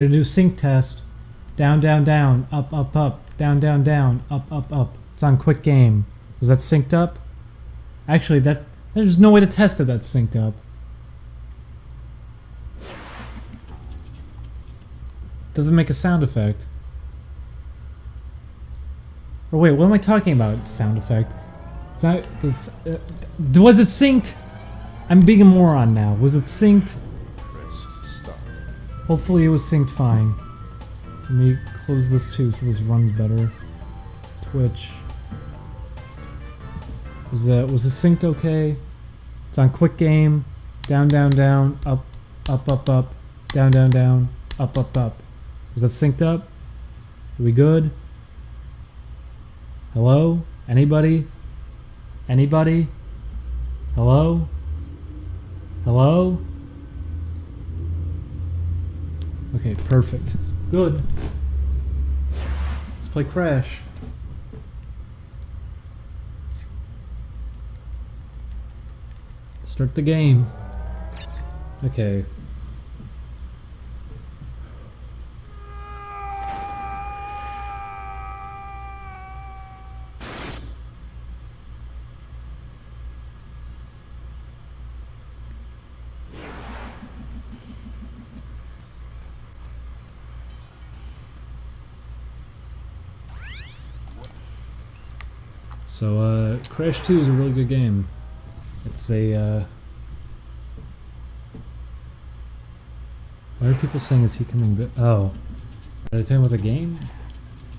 A new sync test. Down, down, down, up, up, up, down, down, down, up, up, up. It's on quick game. Was that synced up? Actually, there's no way to test it that's synced up. Doesn't make a sound effect. Or wait, what am I talking about? Sound effect. It's not this. Was it synced? I'm being a moron now. Was it synced? Hopefully it was synced fine. Let me close this too so this runs better. Twitch. Was it synced okay? It's on quick game. Down, down, down, up, up, up, up, down, down, down, up, up, up. Was that synced up? Are we good? Hello? Anybody? Anybody? Hello? Hello? Okay, perfect. Good. Let's play Crash. Start the game. Okay. So, Crash 2 is a really good game. It's a, why are people saying, is he coming oh. Are they talking about the game?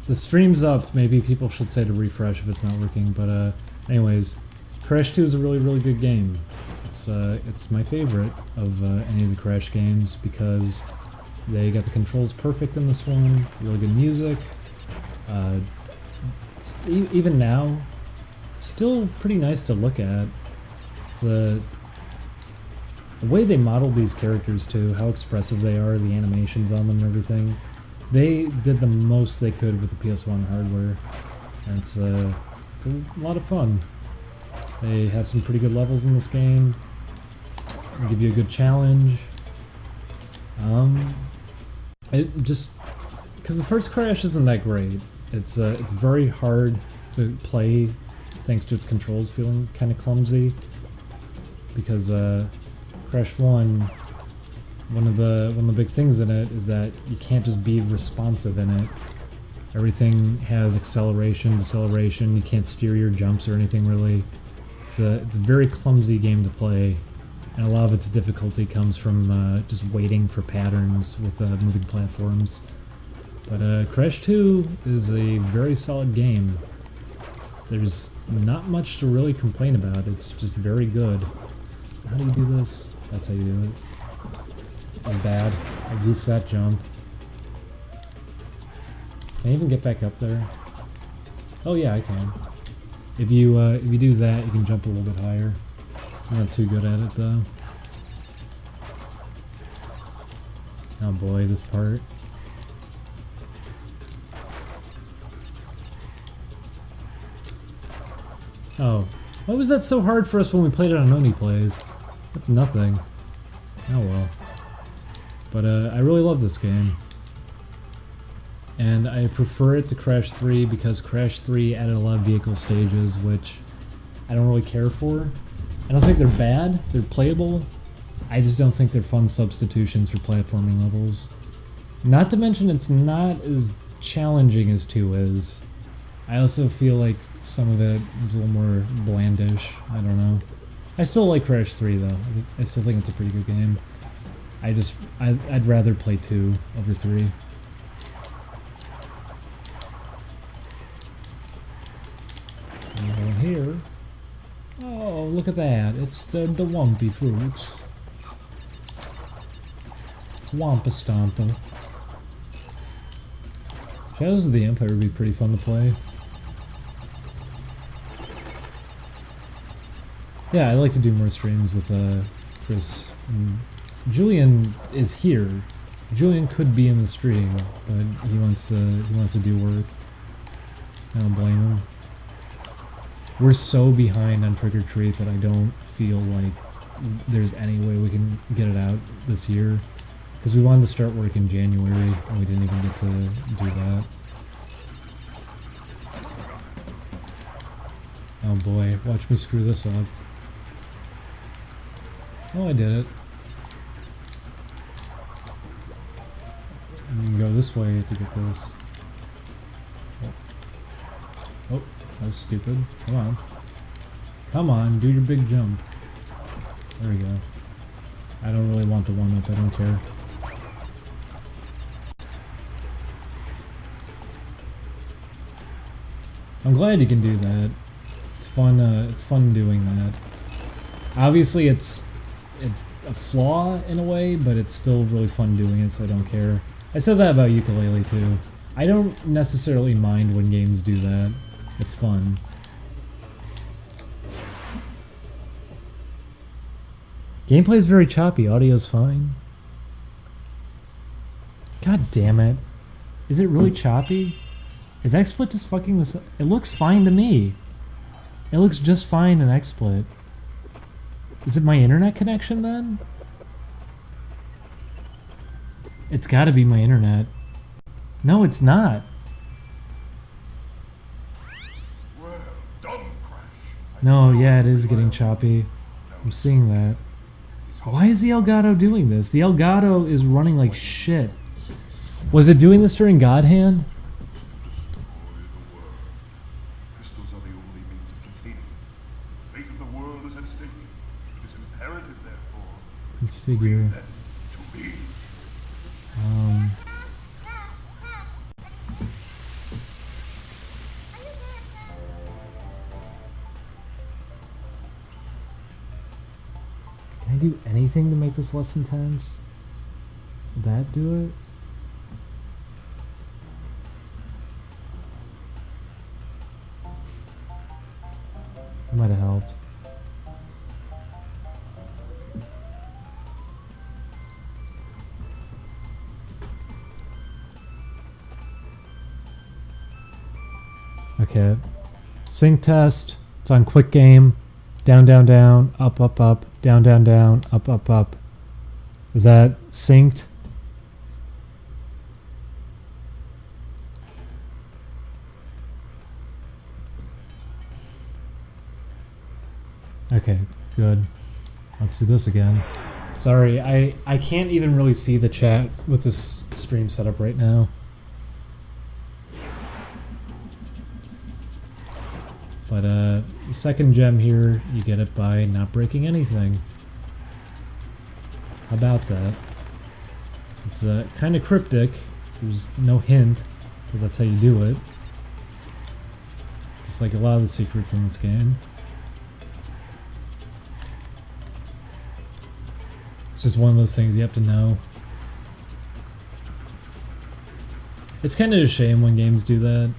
The stream's up, maybe people should say to refresh if it's not working, but, anyways. Crash 2 is a really, really good game. It's my favorite of, any of the Crash games because they got the controls perfect in this one, really good music, even now, still pretty nice to look at. It's the way they modeled these characters too, how expressive they are, the animations on them and everything. They did the most they could with the PS1 hardware, and it's a lot of fun. They have some pretty good levels in this game. They give you a good challenge. It just because the first Crash isn't that great. It's very hard to play thanks to its controls feeling kind of clumsy. Because Crash 1, one of the big things in it is that you can't just be responsive in it. Everything has acceleration, deceleration. You can't steer your jumps or anything really. It's a very clumsy game to play, and a lot of its difficulty comes from just waiting for patterns with moving platforms. But Crash 2 is a very solid game. There's not much to really complain about. It's just very good. How do you do this? That's how you do it. I'm bad. I goofed that jump. Can I even get back up there? Oh yeah, I can. If you do that, you can jump a little bit higher. I'm not too good at it though. Oh boy, this part. Oh, why was that so hard for us when we played it on Oni Plays? That's nothing. Oh well. But I really love this game. And I prefer it to Crash 3 because Crash 3 added a lot of vehicle stages, which I don't really care for. I don't think they're bad, they're playable. I just don't think they're fun substitutions for platforming levels. Not to mention it's not as challenging as 2 is. I also feel like some of it is a little more blandish. I don't know. I still like Crash 3 though. I still think it's a pretty good game. I'd rather play 2 over 3. I'm going here. Oh, look at that. It's the Wumpy fruits. It's Wampa Stompa. Shadows of the Empire would be pretty fun to play. Yeah, I like to do more streams with Chris. And Julian is here. Julian could be in the stream, but he wants to do work. I don't blame him. We're so behind on Trick or Treat that I don't feel like there's any way we can get it out this year. Because we wanted to start work in January, and we didn't even get to do that. Oh boy, watch me screw this up. Oh, I did it. You can go this way to get this. Oh, that was stupid. Come on. Come on, do your big jump. There we go. I don't really want to warm up, I don't care. I'm glad you can do that. It's fun doing that. Obviously it's a flaw in a way, but it's still really fun doing it, so I don't care. I said that about ukulele too. I don't necessarily mind when games do that. It's fun. Gameplay is very choppy, audio's fine. God damn it. Is it really choppy? Is XSplit just fucking this up? It looks fine to me. It looks just fine in XSplit. Is it my internet connection then? It's gotta be my internet. No, it's not. No, yeah, it is getting choppy. I'm seeing that. Why is the Elgato doing this? The Elgato is running like shit. Was it doing this during God Hand? Crystals are the only means of containing it. The fate of the world is at stake. It is imperative, therefore, Configure. to be. Can I do anything to make this less intense? Would that do it? That might have helped. Okay. Sync test. It's on quick game. Down, down, down. Up, up, up. Down, down, down. Up, up, up. Is that synced? Okay, good. Let's do this again. Sorry, I can't even really see the chat with this stream set up right now. But the second gem here, you get it by not breaking anything. How about that? It's kind of cryptic. There's no hint that that's how you do it. Just like a lot of the secrets in this game. It's just one of those things you have to know. It's kind of a shame when games do that.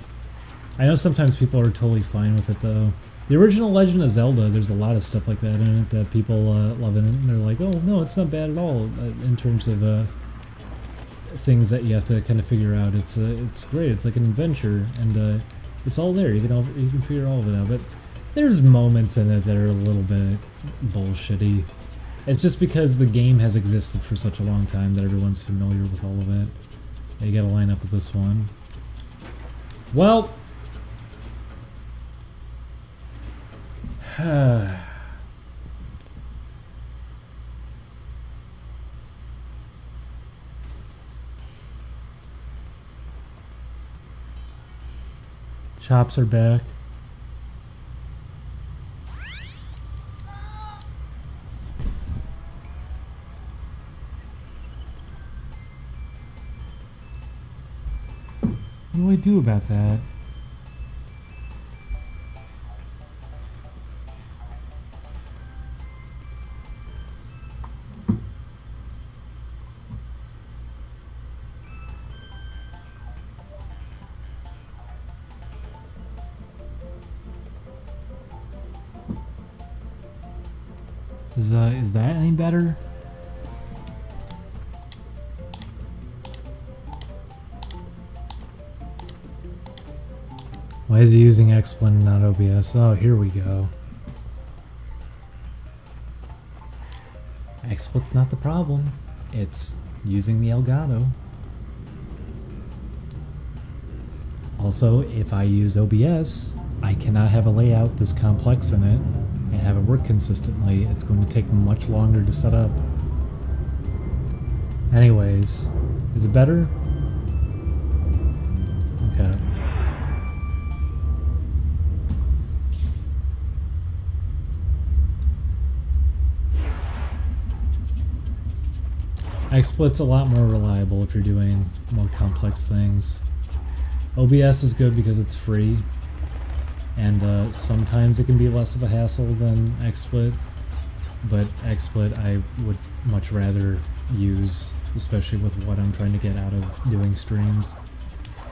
I know sometimes people are totally fine with it though. The original Legend of Zelda, there's a lot of stuff like that in it that people love in it, and they're like, oh no, it's not bad at all in terms of things that you have to kind of figure out. It's great. It's like an adventure, and it's all there. You can figure all of it out. But there's moments in it that are a little bit bullshitty. It's just because the game has existed for such a long time that everyone's familiar with all of it. You gotta line up with this one. Well. Chops are back. What do I do about that? Is that any better? Why is he using XSplit and not OBS? Oh, here we go. XSplit's not the problem. It's using the Elgato. Also, if I use OBS, I cannot have a layout this complex in it and have it work consistently. It's going to take much longer to set up. Anyways, is it better? Okay. XSplit's a lot more reliable if you're doing more complex things. OBS is good because it's free, and sometimes it can be less of a hassle than XSplit, but XSplit I would much rather use, especially with what I'm trying to get out of doing streams.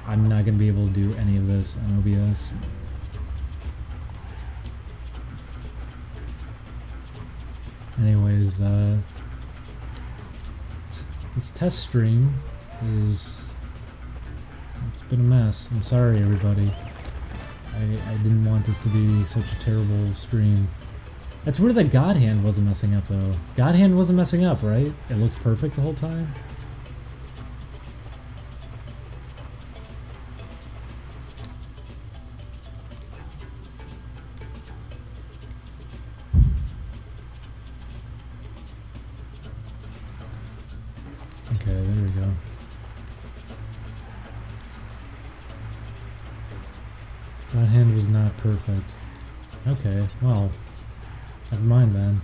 I'm not going to be able to do any of this on OBS. Anyways, this test stream it's been a mess. I'm sorry, everybody. I didn't want this to be such a terrible stream. That's weird that God Hand wasn't messing up, though. God Hand wasn't messing up, right? It looked perfect the whole time? Okay, there we go. God Hand was not perfect. Okay, well, never mind then.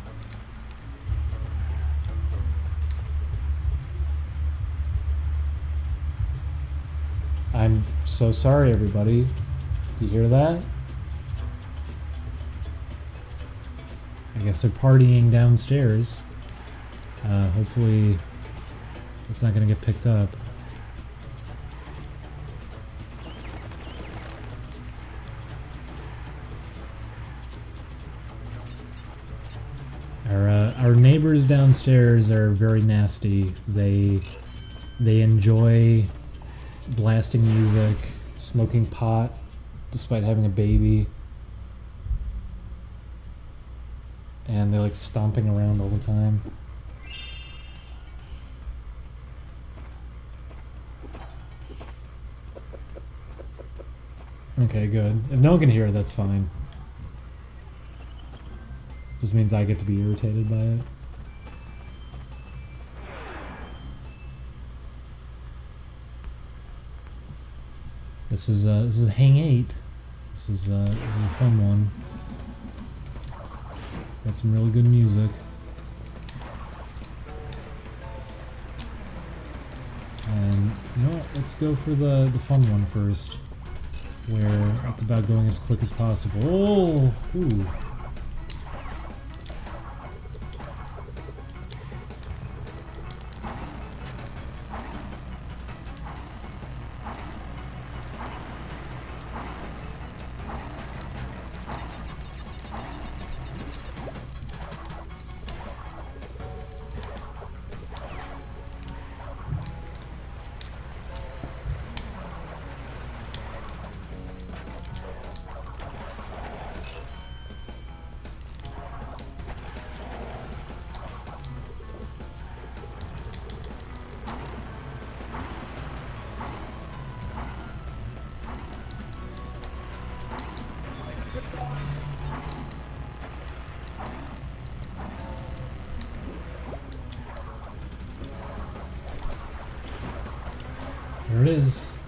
I'm so sorry, everybody. Do you hear that? I guess they're partying downstairs. Hopefully it's not gonna get picked up. Our neighbors downstairs are very nasty. They enjoy blasting music, smoking pot, despite having a baby, and they like stomping around all the time. Okay, good. If no one can hear it, that's fine. Just means I get to be irritated by it. This is Hang 8. This is a fun one. Got some really good music. And you know what? Let's go for the fun one first, where it's about going as quick as possible. Oh, ooh. There it is.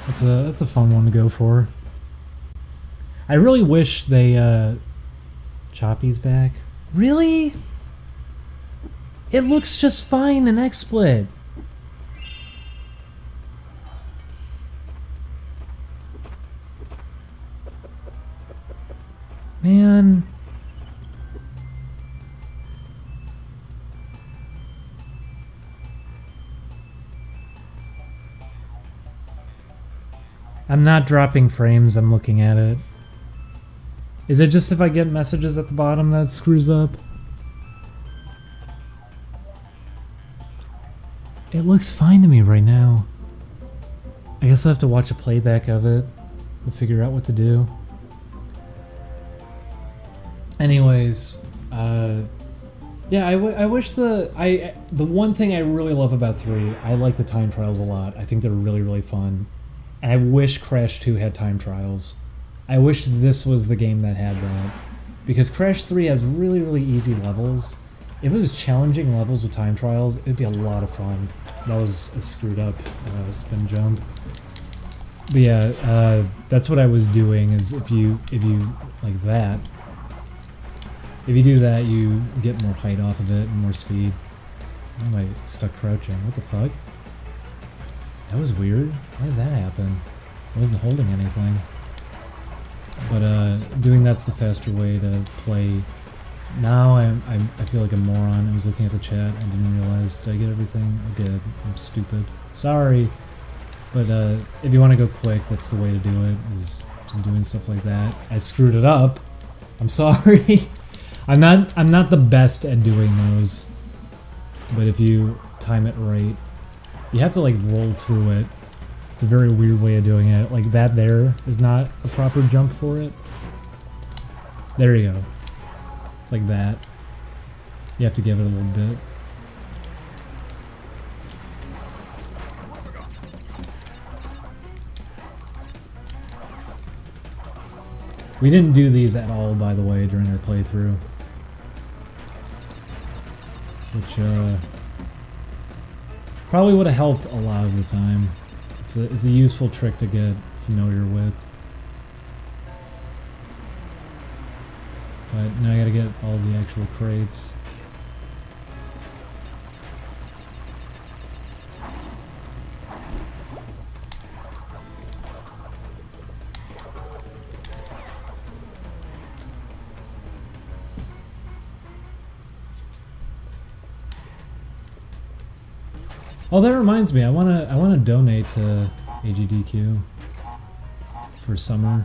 That's a fun one to go for. I really wish they Choppy's back. Really? It looks just fine in XSplit. Man. I'm not dropping frames, I'm looking at it. Is it just if I get messages at the bottom that screws up? It looks fine to me right now. I guess I'll have to watch a playback of it to figure out what to do. Anyways, Yeah, I wish the one thing I really love about 3, I like the time trials a lot. I think they're really, really fun. And I wish Crash 2 had time trials. I wish this was the game that had that. Because Crash 3 has really, really easy levels. If it was challenging levels with time trials, it'd be a lot of fun. That was a screwed up spin jump. But yeah, that's what I was doing, is if you like that, if you do that, you get more height off of it and more speed. Why am I stuck crouching? What the fuck? That was weird. Why did that happen? I wasn't holding anything. But doing that's the faster way to play. Now I feel like a moron. I was looking at the chat. I didn't realize. Did I get everything? I did. I'm stupid. Sorry. But if you want to go quick, that's the way to do it. Is just doing stuff like that. I screwed it up. I'm sorry. I'm not the best at doing those. But if you time it right, you have to like roll through it. It's a very weird way of doing it. Like that there is not a proper jump for it. There you go. It's like that. You have to give it a little bit. We didn't do these at all, by the way, during our playthrough. Which probably would have helped a lot of the time. It's a useful trick to get familiar with. But now I gotta get all the actual crates. Oh, that reminds me. I wanna donate to AGDQ for summer.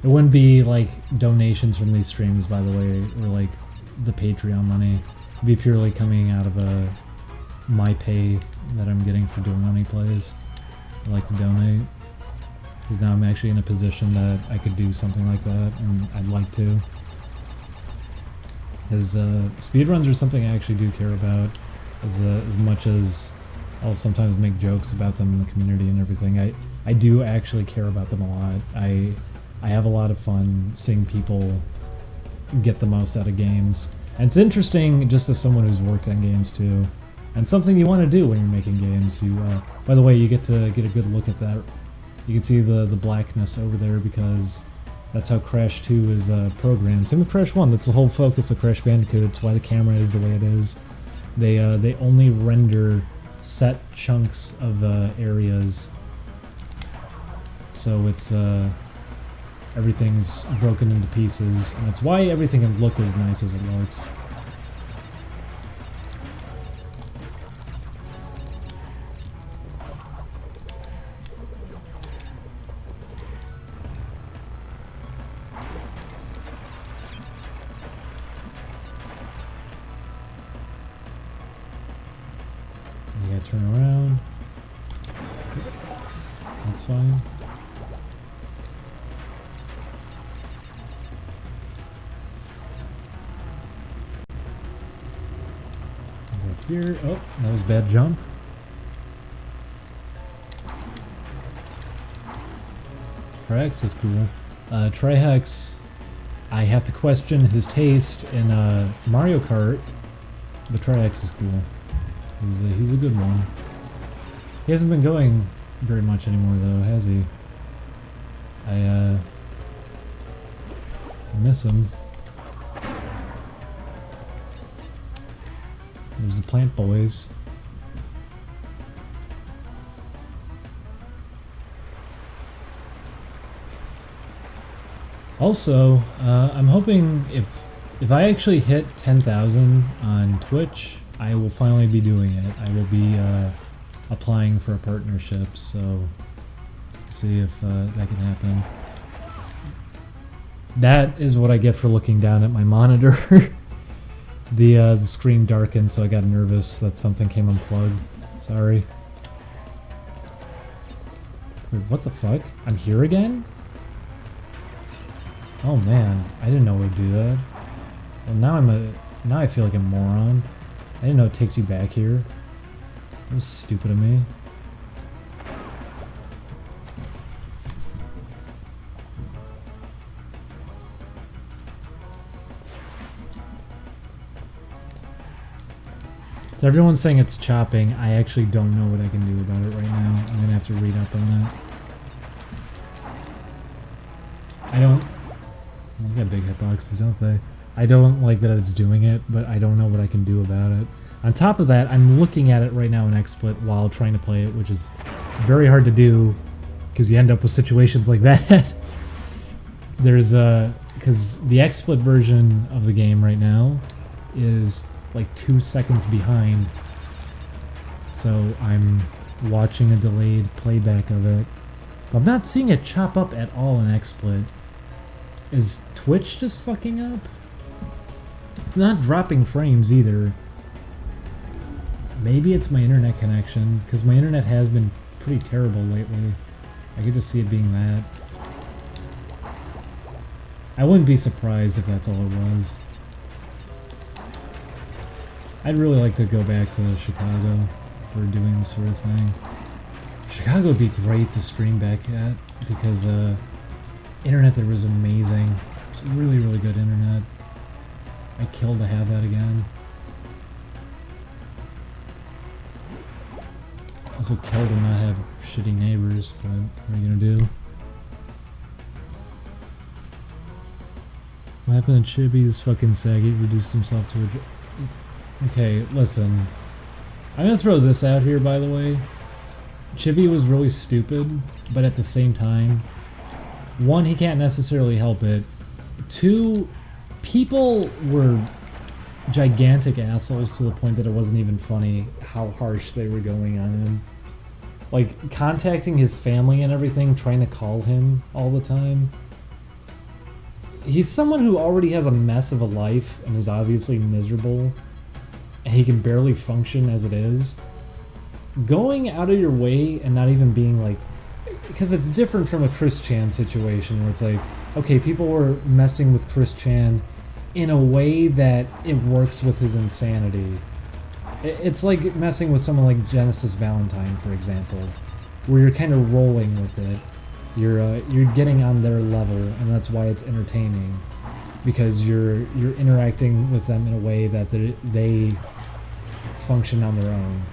It wouldn't be like donations from these streams, by the way, or like the Patreon money. It'd be purely coming out of my pay that I'm getting for doing Money Plays. I like to donate because now I'm actually in a position that I could do something like that, and I'd like to. Because speedruns are something I actually do care about, as much as I'll sometimes make jokes about them in the community and everything. I do actually care about them a lot. I have a lot of fun seeing people get the most out of games. And it's interesting just as someone who's worked on games too. And something you want to do when you're making games. By the way, you get to get a good look at that. You can see the blackness over there because that's how Crash 2 is programmed. Same with Crash 1, that's the whole focus of Crash Bandicoot. It's why the camera is the way it is. They only render set chunks of areas. So it's everything's broken into pieces, and it's why everything can look as nice as it looks. You gotta turn around. That's fine. Here. Oh, that was a bad jump. Trihex is cool. Trihex, I have to question his taste in Mario Kart, but Trihex is cool. He's a good one. He hasn't been going very much anymore though, has he? I miss him. There's the Plant Boys. Also, I'm hoping if I actually hit 10,000 on Twitch, I will finally be doing it. I will be applying for a partnership, so see if that can happen. That is what I get for looking down at my monitor. The screen darkened, so I got nervous that something came unplugged. Sorry. Wait, what the fuck? I'm here again? Oh man, I didn't know it would do that. Well, now I feel like a moron. I didn't know it takes you back here. That was stupid of me. So everyone's saying it's chopping. I actually don't know what I can do about it right now. I'm gonna have to read up on it. I don't... They got big hitboxes, don't they? I don't like that it's doing it, but I don't know what I can do about it. On top of that, I'm looking at it right now in XSplit while trying to play it, which is very hard to do because you end up with situations like that. There's because the XSplit version of the game right now is like 2 seconds behind, so I'm watching a delayed playback of it. But I'm not seeing it chop up at all in XSplit. Is Twitch just fucking up? It's not dropping frames either. Maybe it's my internet connection, because my internet has been pretty terrible lately. I could just see it being that. I wouldn't be surprised if that's all it was. I'd really like to go back to Chicago for doing this sort of thing. Chicago would be great to stream back at, because internet there was amazing. It's really, really good internet. I'd kill to have that again. Also kill to not have shitty neighbors, but what are you gonna do? What happened to Chibi's fucking saggy reduced himself to a... Okay, listen. I'm gonna throw this out here, by the way. Chibi was really stupid, but at the same time, one, he can't necessarily help it. Two, people were gigantic assholes to the point that it wasn't even funny how harsh they were going on him. Like, contacting his family and everything, trying to call him all the time. He's someone who already has a mess of a life and is obviously miserable, and he can barely function as it is. Going out of your way and not even being like... Because it's different from a Chris Chan situation where it's like, okay, people were messing with Chris Chan in a way that it works with his insanity. It's like messing with someone like Genesis Valentine, for example, where you're kind of rolling with it. You're getting on their level, and that's why it's entertaining, because you're interacting with them in a way that they function on their own.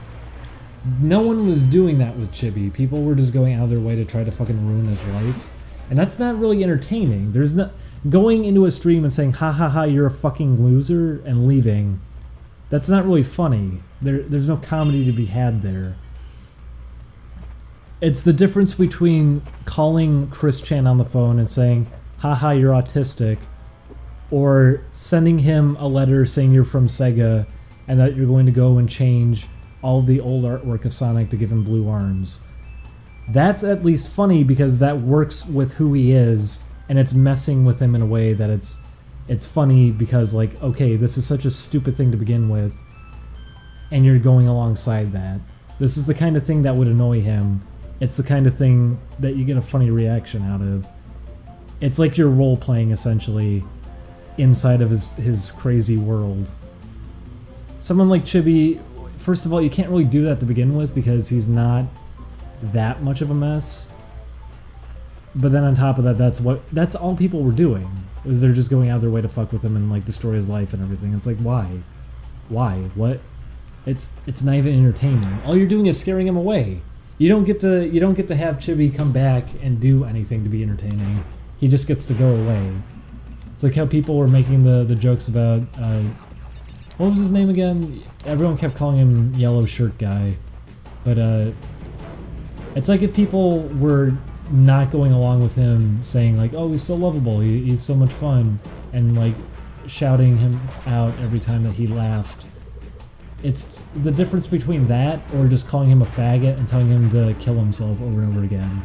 No one was doing that with Chibi. People were just going out of their way to try to fucking ruin his life, and that's not really entertaining. There's not going into a stream and saying ha ha ha you're a fucking loser and leaving. That's not really funny. There's no comedy to be had there. It's the difference between calling Chris Chan on the phone and saying, haha, you're autistic, or sending him a letter saying you're from Sega and that you're going to go and change all of the old artwork of Sonic to give him blue arms. That's at least funny because that works with who he is, and it's messing with him in a way that it's funny because, like, okay, this is such a stupid thing to begin with, and you're going alongside that. This is the kind of thing that would annoy him. It's the kind of thing that you get a funny reaction out of. It's like you're role-playing, essentially, inside of his crazy world. Someone like Chibi, first of all, you can't really do that to begin with because he's not that much of a mess. But then on top of that, that's all people were doing. Was they're just going out of their way to fuck with him and like destroy his life and everything. It's like, why? Why? What? It's not even entertaining. All you're doing is scaring him away. You don't get to have Chibi come back and do anything to be entertaining. He just gets to go away. It's like how people were making the jokes about what was his name again? Everyone kept calling him Yellow Shirt Guy, but it's like if people were not going along with him, saying like, "Oh, he's so lovable, he's so much fun," and like shouting him out every time that he laughed. It's the difference between that or just calling him a faggot and telling him to kill himself over and over again.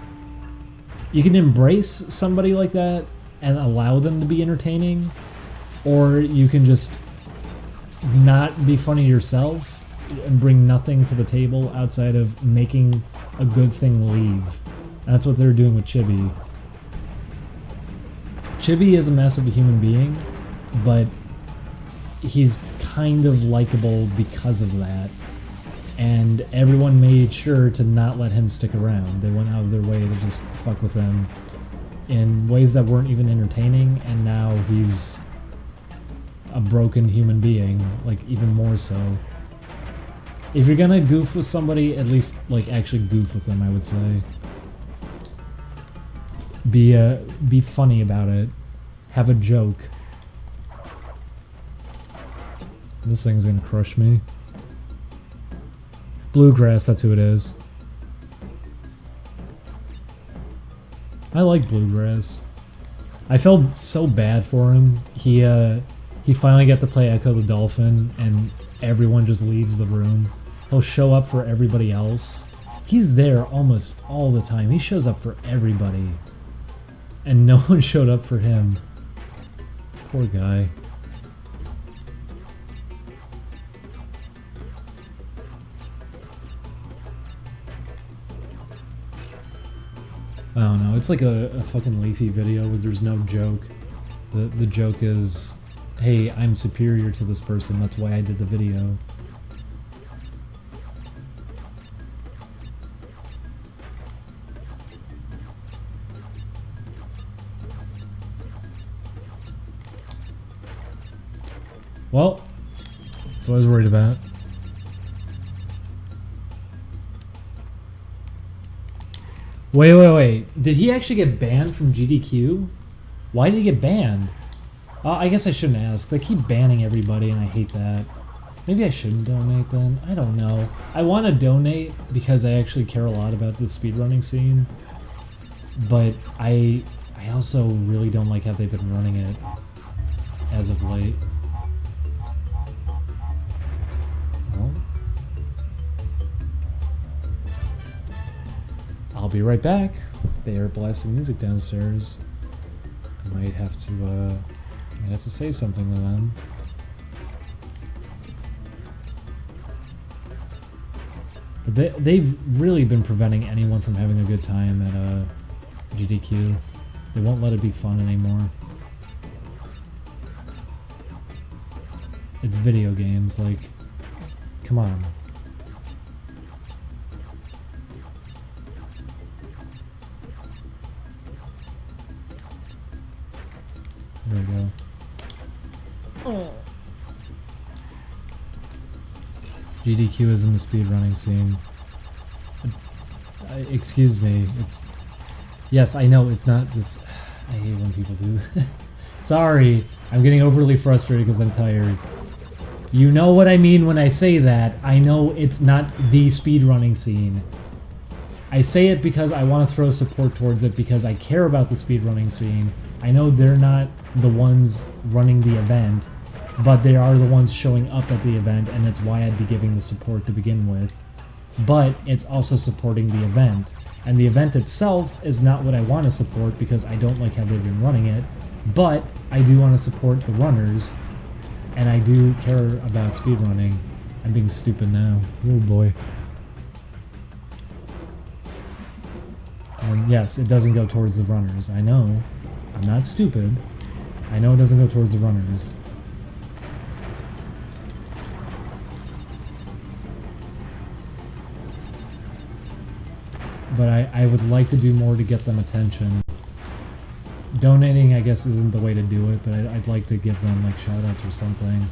You can embrace somebody like that and allow them to be entertaining, or you can just not be funny yourself and bring nothing to the table outside of making a good thing leave. That's what they're doing with Chibi. Chibi is a mess of a human being, but he's kind of likable because of that. And everyone made sure to not let him stick around. They went out of their way to just fuck with him in ways that weren't even entertaining, and now he's a broken human being, like even more so. If you're gonna goof with somebody, at least like actually goof with them, I would say. Be funny about it. Have a joke. This thing's gonna crush me. Bluegrass, that's who it is. I like Bluegrass. I felt so bad for him. He finally got to play Echo the Dolphin, and everyone just leaves the room. He'll show up for everybody else. He's there almost all the time. He shows up for everybody. And no one showed up for him. Poor guy. I don't know, it's like a fucking Leafy video where there's no joke. The joke is, hey, I'm superior to this person, that's why I did the video. Well, that's what I was worried about. Wait. Did he actually get banned from GDQ? Why did he get banned? I guess I shouldn't ask. They keep banning everybody and I hate that. Maybe I shouldn't donate then? I don't know. I want to donate because I actually care a lot about the speedrunning scene. But I also really don't like how they've been running it as of late. Well, I'll be right back. They are blasting music downstairs. I might have to say something to them. But they've really been preventing anyone from having a good time at GDQ. They won't let it be fun anymore. It's video games, like, come on. There we go. Oh. GDQ is in the speedrunning scene. Excuse me, it's... Yes, I know, it's not this... I hate when people do that. Sorry, I'm getting overly frustrated because I'm tired. You know what I mean when I say that. I know it's not the speedrunning scene. I say it because I want to throw support towards it because I care about the speedrunning scene. I know they're not the ones running the event, but they are the ones showing up at the event, and it's why I'd be giving the support to begin with. But it's also supporting the event, and the event itself is not what I want to support because I don't like how they've been running it, but I do want to support the runners, and I do care about speedrunning. I'm being stupid now. Oh boy. And yes, it doesn't go towards the runners. I know. I'm not stupid. I know it doesn't go towards the runners. But I would like to do more to get them attention. Donating, I guess, isn't the way to do it, but I'd like to give them, like, shoutouts or something.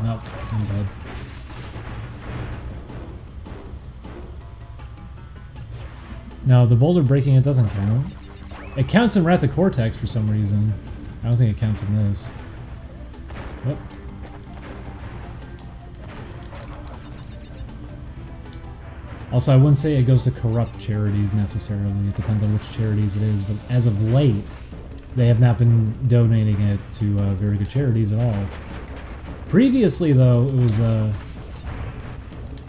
Nope, I'm dead. No, the boulder breaking, it doesn't count. It counts in Wrath of Cortex for some reason. I don't think it counts in this. Whoop. Also, I wouldn't say it goes to corrupt charities necessarily. It depends on which charities it is, but as of late, they have not been donating it to very good charities at all. Previously, though, it was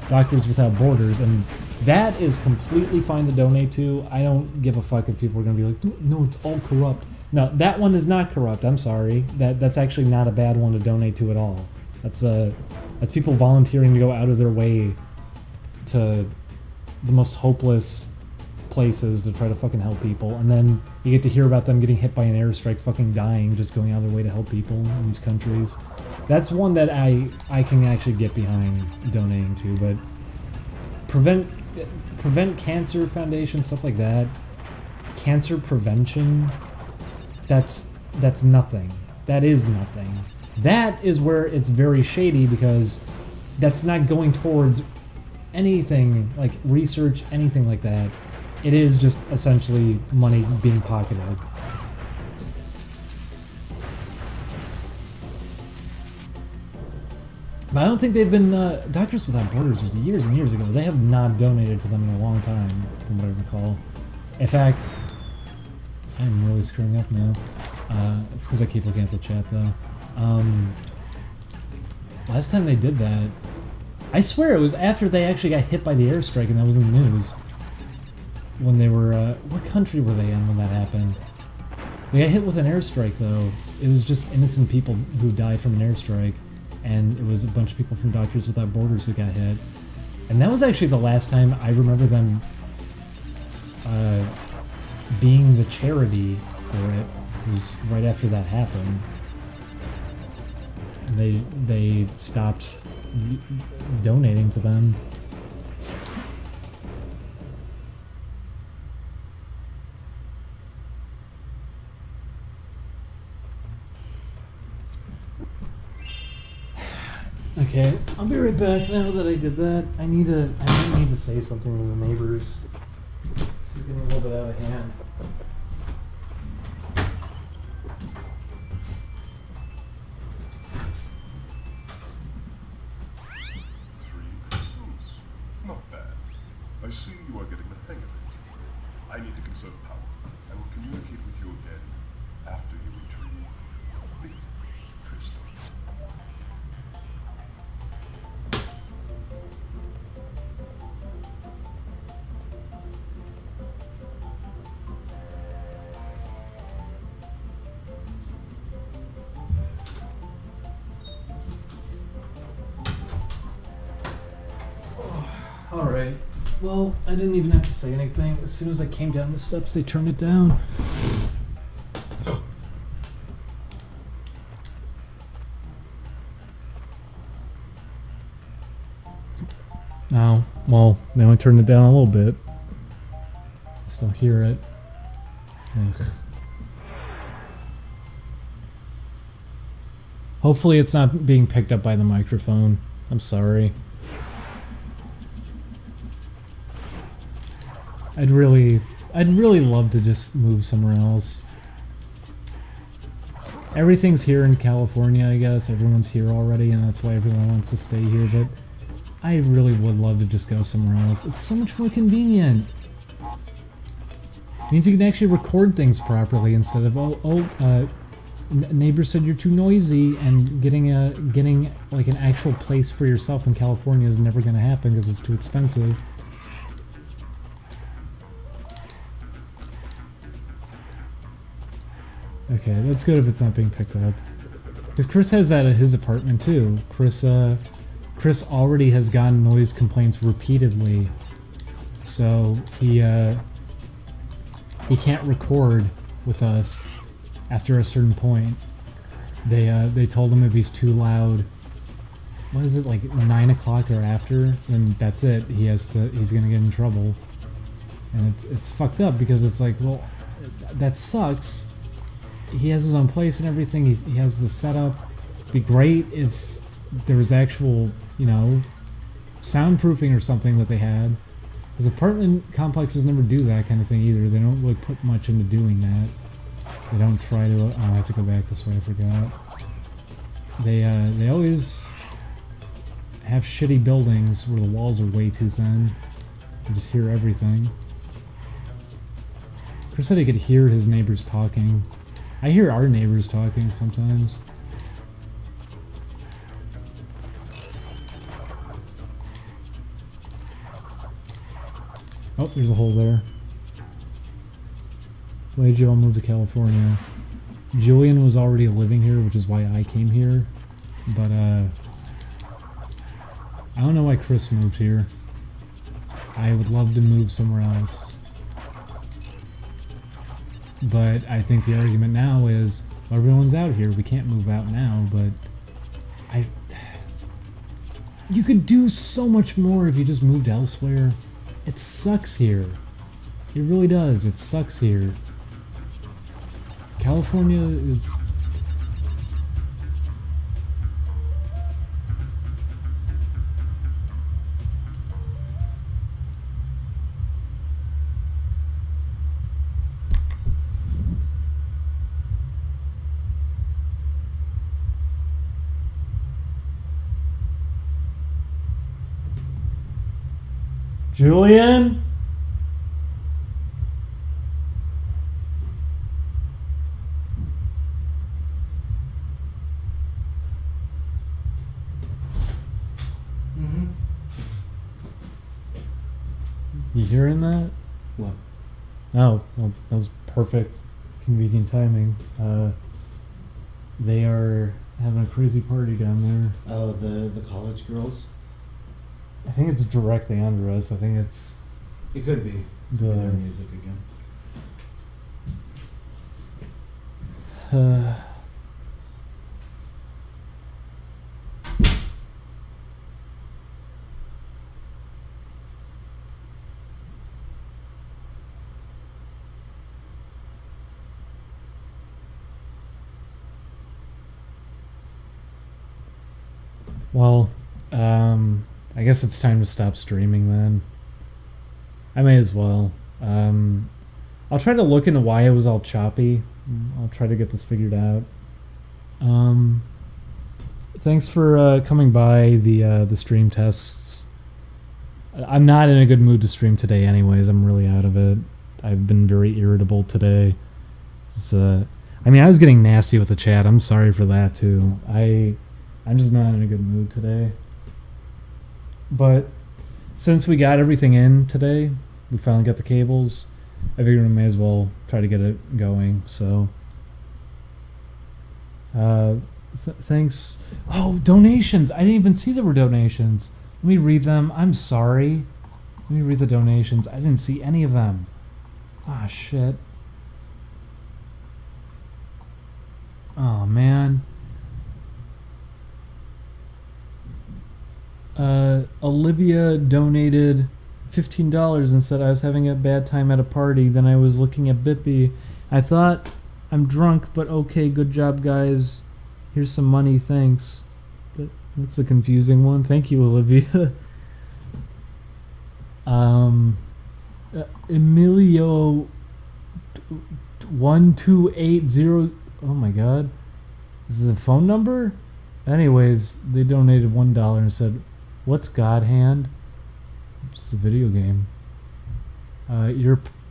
Doctors Without Borders, and that is completely fine to donate to. I don't give a fuck if people are going to be like, no, it's all corrupt. No, that one is not corrupt. I'm sorry. That's actually not a bad one to donate to at all. That's people volunteering to go out of their way to the most hopeless places to try to fucking help people, and then you get to hear about them getting hit by an airstrike, fucking dying, just going out of their way to help people in these countries. That's one that I can actually get behind donating to, but prevent cancer foundation, stuff like that, cancer prevention, that's nothing. That is nothing. That is where it's very shady, because that's not going towards anything like research, anything like that. It is just essentially money being pocketed. But I don't think they've been, Doctors Without Borders was years and years ago. They have not donated to them in a long time, from what I recall. In fact, I'm really screwing up now. It's because I keep looking at the chat, though. Last time they did that, I swear it was after they actually got hit by the airstrike, and that was in the news. When they were, what country were they in when that happened? They got hit with an airstrike, though. It was just innocent people who died from an airstrike, and it was a bunch of people from Doctors Without Borders who got hit. And that was actually the last time I remember them being the charity for it. It was right after that happened. They stopped donating to them. Okay, I'll be right back now that I did that. I might need to say something to the neighbors. This is getting a little bit out of hand. I see you are getting the hang of it. I need to conserve power. I will communicate with you again after you retrieve the crystal. Alright. Well, I didn't even have to say anything. As soon as I came down the steps, they turned it down. Oh, well, they only turned it down a little bit. I still hear it. Ugh. Hopefully it's not being picked up by the microphone. I'm sorry. I'd really love to just move somewhere else. Everything's here in California, I guess. Everyone's here already, and that's why everyone wants to stay here, but I really would love to just go somewhere else. It's so much more convenient. It means you can actually record things properly instead of, neighbor said you're too noisy, and getting like an actual place for yourself in California is never going to happen because it's too expensive. Okay, that's good if it's not being picked up. Because Chris has that at his apartment too. Chris already has gotten noise complaints repeatedly, so he can't record with us after a certain point. They told him if he's too loud, what is it, like 9 o'clock or after, then that's it. He's gonna get in trouble, and it's fucked up because it's like, well, that sucks. He has his own place and everything. He has the setup. It'd be great if there was actual, you know, soundproofing or something that they had. Because apartment complexes never do that kind of thing either. They don't really put much into doing that. They don't try to. Oh, I have to go back this way. I forgot. They always have shitty buildings where the walls are way too thin. You just hear everything. Chris said he could hear his neighbors talking. I hear our neighbors talking sometimes. Oh, there's a hole there. Why did you all move to California? Julian was already living here, which is why I came here. But, I don't know why Chris moved here. I would love to move somewhere else. But I think the argument now is, well, everyone's out here, we can't move out now, but you could do so much more if you just moved elsewhere. It sucks here. It really does. It sucks here. California is... Julian? You hearing that? What? Oh, well, that was perfect, convenient timing. They are having a crazy party down there. Oh, the college girls? I think it's directly under us. I think it's It could be. Their music again. Well, I guess it's time to stop streaming then. I may as well. I'll try to look into why it was all choppy. I'll try to get this figured out. Thanks for coming by the stream tests. I'm not in a good mood to stream today anyways. I'm really out of it. I've been very irritable today. I mean, I was getting nasty with the chat. I'm sorry for that too. I'm just not in a good mood today. But since we got everything in today, we finally got the cables, I figured we may as well try to get it going. So, thanks. Oh, donations. I didn't even see there were donations. Let me read them. I'm sorry. Let me read the donations. I didn't see any of them. Ah, shit. Oh, man. Olivia donated $15 and said, I was having a bad time at a party. Then I was looking at Bippy. I thought, I'm drunk, but okay, good job, guys. Here's some money, thanks. But that's a confusing one. Thank you, Olivia. Emilio 1280. Oh my god. Is this a phone number? Anyways, they donated $1 and said, what's God Hand? It's a video game.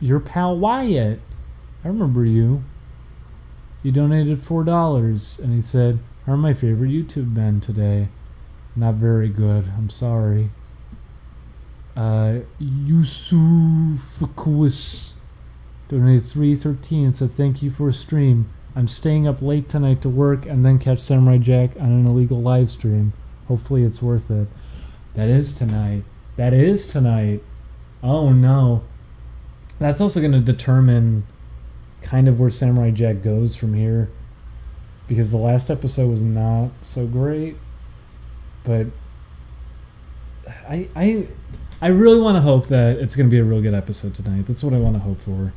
Your pal Wyatt. I remember you. You donated $4 and he said, are my favorite YouTube men today. Not very good. I'm sorry. Yusufukus donated $3.13 and said, thank you for a stream. I'm staying up late tonight to work and then catch Samurai Jack on an illegal live stream. Hopefully it's worth it. That is tonight. That is tonight. Oh no. That's also going to determine kind of where Samurai Jack goes from here. Because the last episode was not so great. But I really want to hope that it's going to be a real good episode tonight. That's what I want to hope for.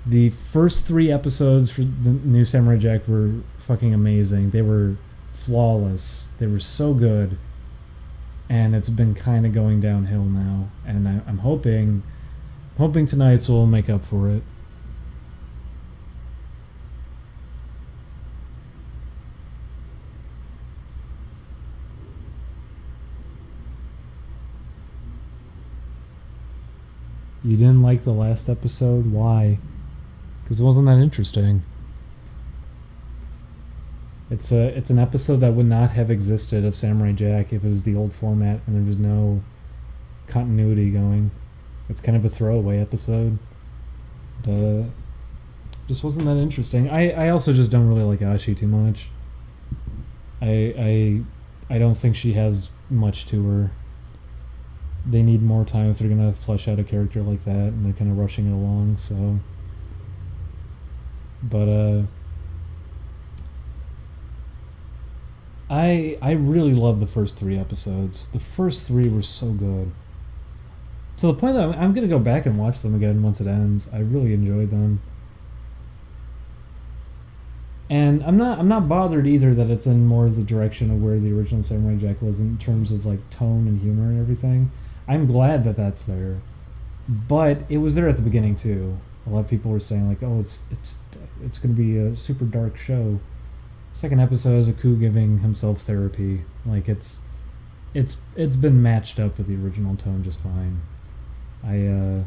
The first 3 episodes for the new Samurai Jack were fucking amazing. They were flawless. They were so good. And it's been kind of going downhill now. And I'm hoping tonight's will make up for it. You didn't like the last episode? Why? Because it wasn't that interesting. It's an episode that would not have existed of Samurai Jack if it was the old format and there was no continuity going. It's kind of a throwaway episode. Just wasn't that interesting. I also just don't really like Ashi too much. I don't think she has much to her. They need more time if they're gonna flesh out a character like that, and they're kind of rushing it along. So But I really love the first 3 episodes. The first 3 were so good. To the point that I'm gonna go back and watch them again once it ends. I really enjoyed them. And I'm not bothered either that it's in more of the direction of where the original Samurai Jack was in terms of like tone and humor and everything. I'm glad that that's there. But it was there at the beginning too. A lot of people were saying like, "Oh, it's going to be a super dark show." Second episode is Aku giving himself therapy. Like it's been matched up with the original tone just fine. I'm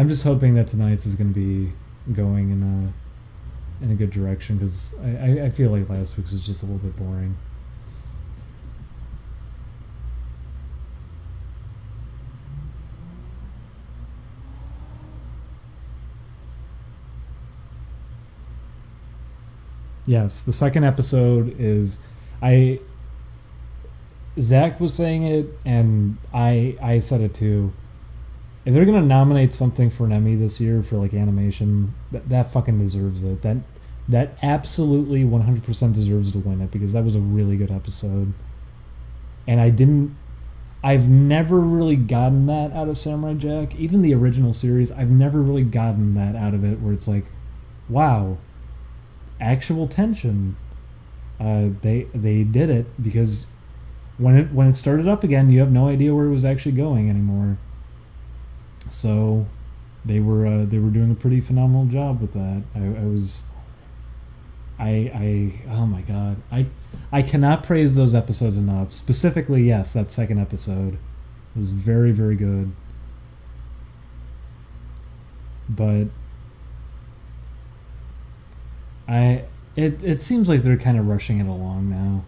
just hoping that tonight's is going to be going in a good direction, because I feel like last week's was just a little bit boring. Yes, the second episode is Zach was saying it, and I said it too. If they're gonna nominate something for an Emmy this year for like animation, that fucking deserves it. That absolutely 100% deserves to win it, because that was a really good episode. And I've never really gotten that out of Samurai Jack. Even the original series, I've never really gotten that out of it, where it's like, wow, actual tension. They did it, because when it started up again, you have no idea where it was actually going anymore. So they were doing a pretty phenomenal job with that. Oh my god, I cannot praise those episodes enough. Specifically, yes, that second episode was very, very good. But it seems like they're kind of rushing it along now.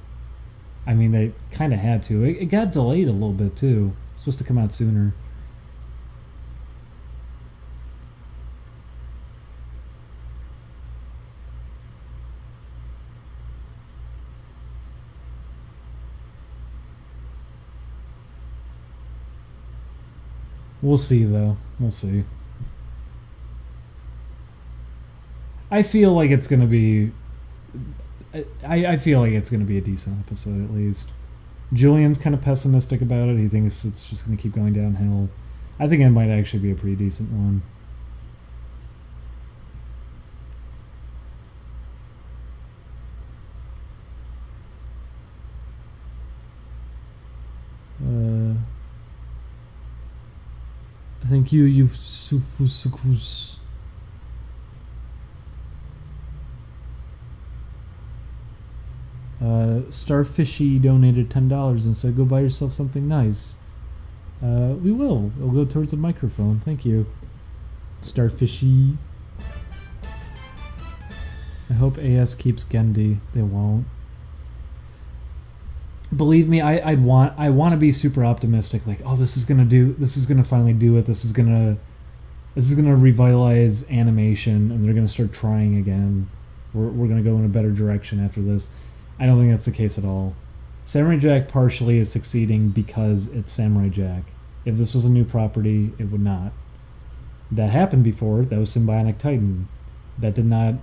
I mean, they kind of had to. It got delayed a little bit too. It's supposed to come out sooner. We'll see, though. We'll see. I feel like it's gonna be. I feel like it's gonna be a decent episode at least. Julian's kind of pessimistic about it. He thinks it's just gonna keep going downhill. I think it might actually be a pretty decent one. Thank you, you've sufusukus. Starfishy donated $10 and said, "Go buy yourself something nice." We will. It'll go towards a microphone. Thank you, Starfishy. I hope AS keeps Gendy. They won't. Believe me, I want to be super optimistic. Like, oh, this is gonna finally do it. This is gonna revitalize animation, and they're gonna start trying again. We're gonna go in a better direction after this. I don't think that's the case at all. Samurai Jack partially is succeeding because it's Samurai Jack. If this was a new property, it would not. That happened before. That was Symbionic Titan. That didn't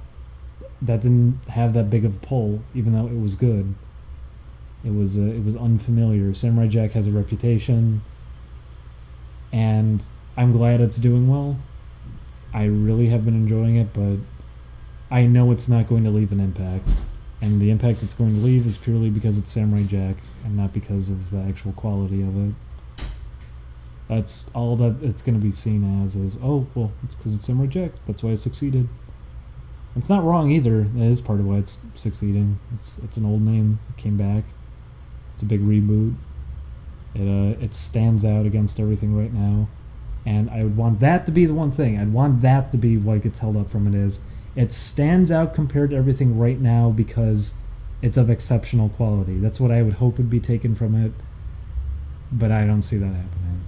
have that big of a pull, even though it was good. It was unfamiliar. Samurai Jack has a reputation, and I'm glad it's doing well. I really have been enjoying it, but I know it's not going to leave an impact. And the impact it's going to leave is purely because it's Samurai Jack, and not because of the actual quality of it. That's all that it's going to be seen as, is, oh, well, it's because it's Samurai Jack. That's why it succeeded. It's not wrong either. That is part of why it's succeeding. It's an old name. It came back. It's a big reboot. It stands out against everything right now. And I would want that to be the one thing. I'd want that to be what gets held up from it is. It stands out compared to everything right now because it's of exceptional quality. That's what I would hope would be taken from it. But I don't see that happening.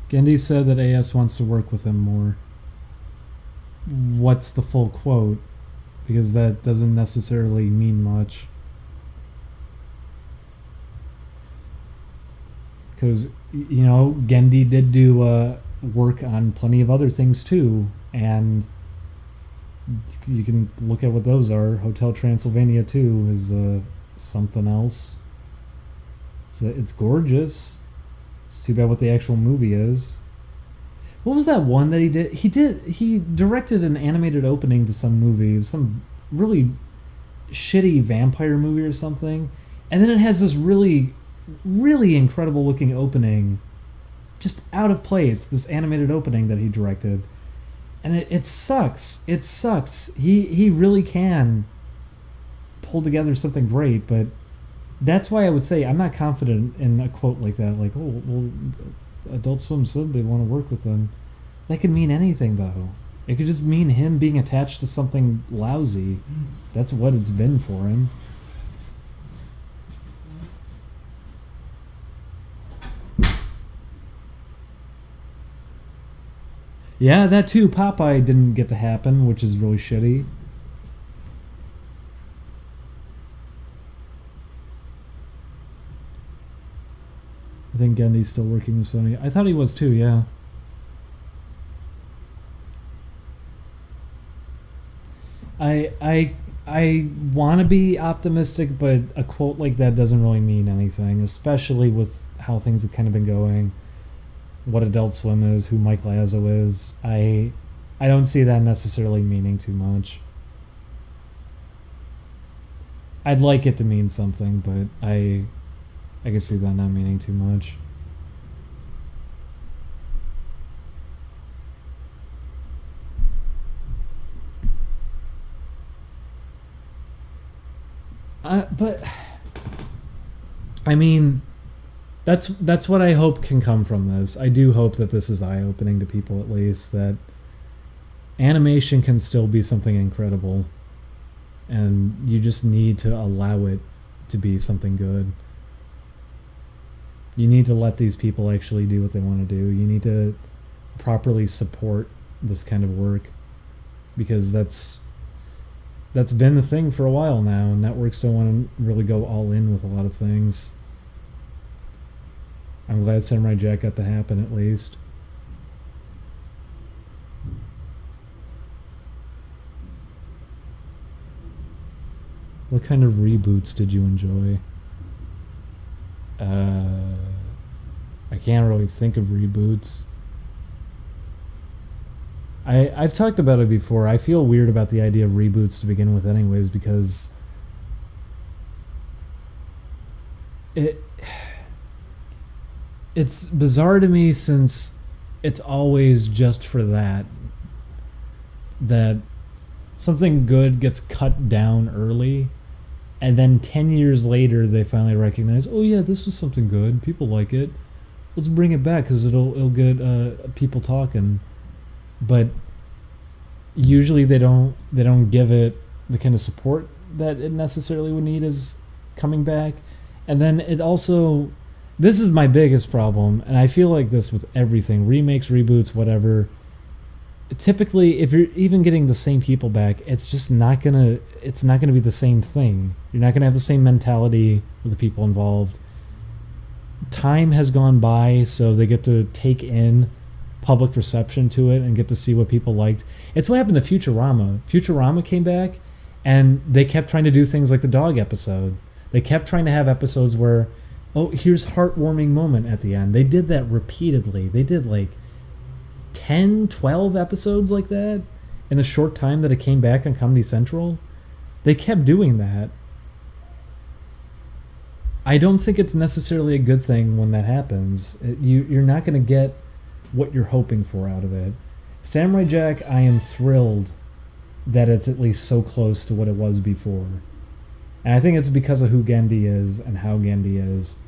Gendy said that AS wants to work with him more. What's the full quote? Because that doesn't necessarily mean much. because you know Gendy did do work on plenty of other things too, and you can look at what those are. Hotel Transylvania 2 is something else. It's gorgeous. It's too bad what the actual movie is. What was that one that he did? He directed an animated opening to some movie, some really shitty vampire movie or something, and then it has this really, really incredible looking opening, just out of place. This animated opening that he directed, and it sucks. It sucks. He really can pull together something great, but that's why I would say I'm not confident in a quote like that. Like, oh well, Adult Swim said they want to work with them. That could mean anything, though. It could just mean him being attached to something lousy. That's what it's been for him. Yeah, that too. Popeye didn't get to happen, which is really shitty. I think Gendy's still working with Sony. I thought he was too, yeah. I want to be optimistic, but a quote like that doesn't really mean anything, especially with how things have kind of been going. What Adult Swim is, who Mike Lazo is. I don't see that necessarily meaning too much. I'd like it to mean something, but I can see that not meaning too much. But I mean, that's what I hope can come from this. I do hope that this is eye-opening to people, at least, that animation can still be something incredible, and you just need to allow it to be something good. You need to let these people actually do what they want to do. You need to properly support this kind of work, because that's been the thing for a while now. Networks don't want to really go all in with a lot of things. I'm glad Samurai Jack got to happen, at least. What kind of reboots did you enjoy? I can't really think of reboots. I've talked about it before. I feel weird about the idea of reboots to begin with anyways, because it's bizarre to me, since it's always just for that something good gets cut down early, and then 10 years later they finally recognize, oh yeah, this was something good, people like it, let's bring it back because it'll get people talking. But usually they don't give it the kind of support that it necessarily would need as coming back. And then it also, this is my biggest problem, and I feel like this with everything, remakes, reboots, whatever. Typically, if you're even getting the same people back, it's just not gonna be the same thing. You're not gonna have the same mentality with the people involved. Time has gone by, so they get to take in public reception to it and get to see what people liked. It's what happened to Futurama. Futurama came back, and they kept trying to do things like the dog episode. They kept trying to have episodes where, oh, here's heartwarming moment at the end. They did that repeatedly. They did like 10, 12 episodes like that in the short time that it came back on Comedy Central. They kept doing that. I don't think it's necessarily a good thing when that happens. You're not going to get what you're hoping for out of it. Samurai Jack, I am thrilled that it's at least so close to what it was before. And I think it's because of who Gendy is and how Gendy is.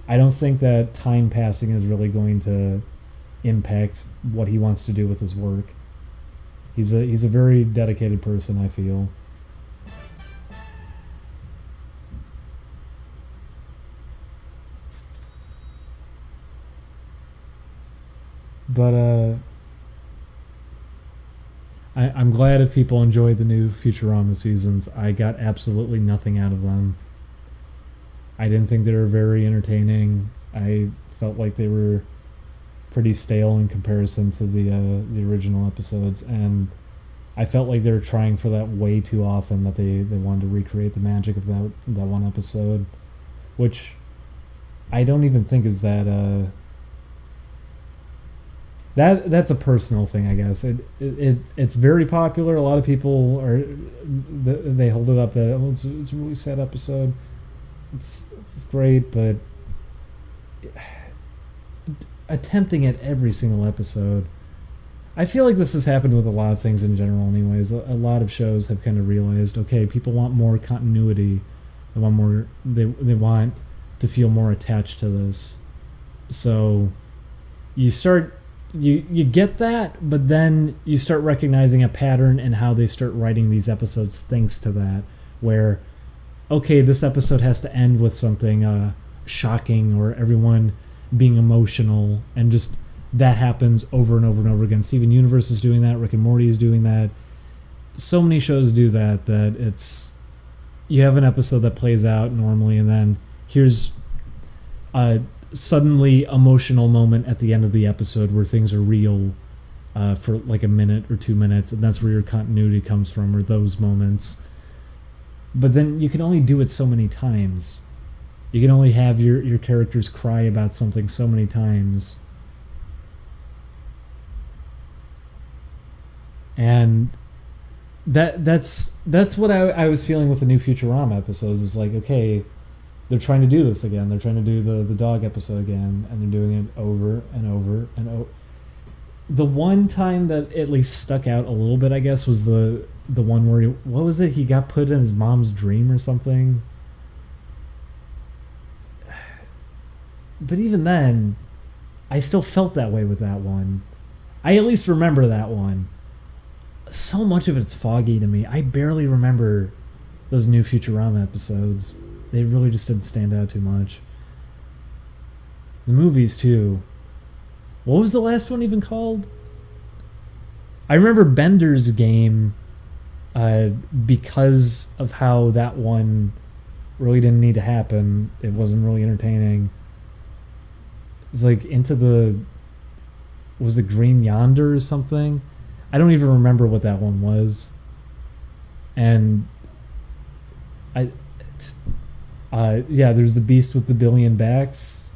I don't think that time passing is really going to impact what he wants to do with his work. He's a very dedicated person, I feel. But I'm glad if people enjoyed the new Futurama seasons. I got absolutely nothing out of them. I didn't think they were very entertaining. I felt like they were pretty stale in comparison to the original episodes, and I felt like they were trying for that way too often, that they wanted to recreate the magic of that one episode, which I don't even think is that's a personal thing, I guess. It's very popular. A lot of people they hold it up that it's a really sad episode. It's great, but attempting it every single episode. I feel like this has happened with a lot of things in general anyways. A lot of shows have kind of realized, okay, people want more continuity. They want more, they want to feel more attached to this. So you get that, but then you start recognizing a pattern in how they start writing these episodes thanks to that, where, okay, this episode has to end with something shocking or everyone being emotional, and just that happens over and over and over again. Steven Universe is doing that. Rick and Morty is doing that. So many shows do that it's, you have an episode that plays out normally, and then here's a suddenly emotional moment at the end of the episode where things are real for like a minute or 2 minutes, and that's where your continuity comes from, or those moments. But then you can only do it so many times. You can only have your characters cry about something so many times. And that's what I was feeling with the new Futurama episodes. It's like, okay, they're trying to do this again. They're trying to do the dog episode again, and they're doing it over and over and over. The one time that at least stuck out a little bit, I guess, was the one where what was it? He got put in his mom's dream or something. But even then, I still felt that way with that one. I at least remember that one. So much of it's foggy to me. I barely remember those new Futurama episodes. They really just didn't stand out too much. The movies, too. What was the last one even called? I remember Bender's Game because of how that one really didn't need to happen. It wasn't really entertaining. It's like was it Green Yonder or something? I don't even remember what that one was. And there's the Beast with the Billion Backs.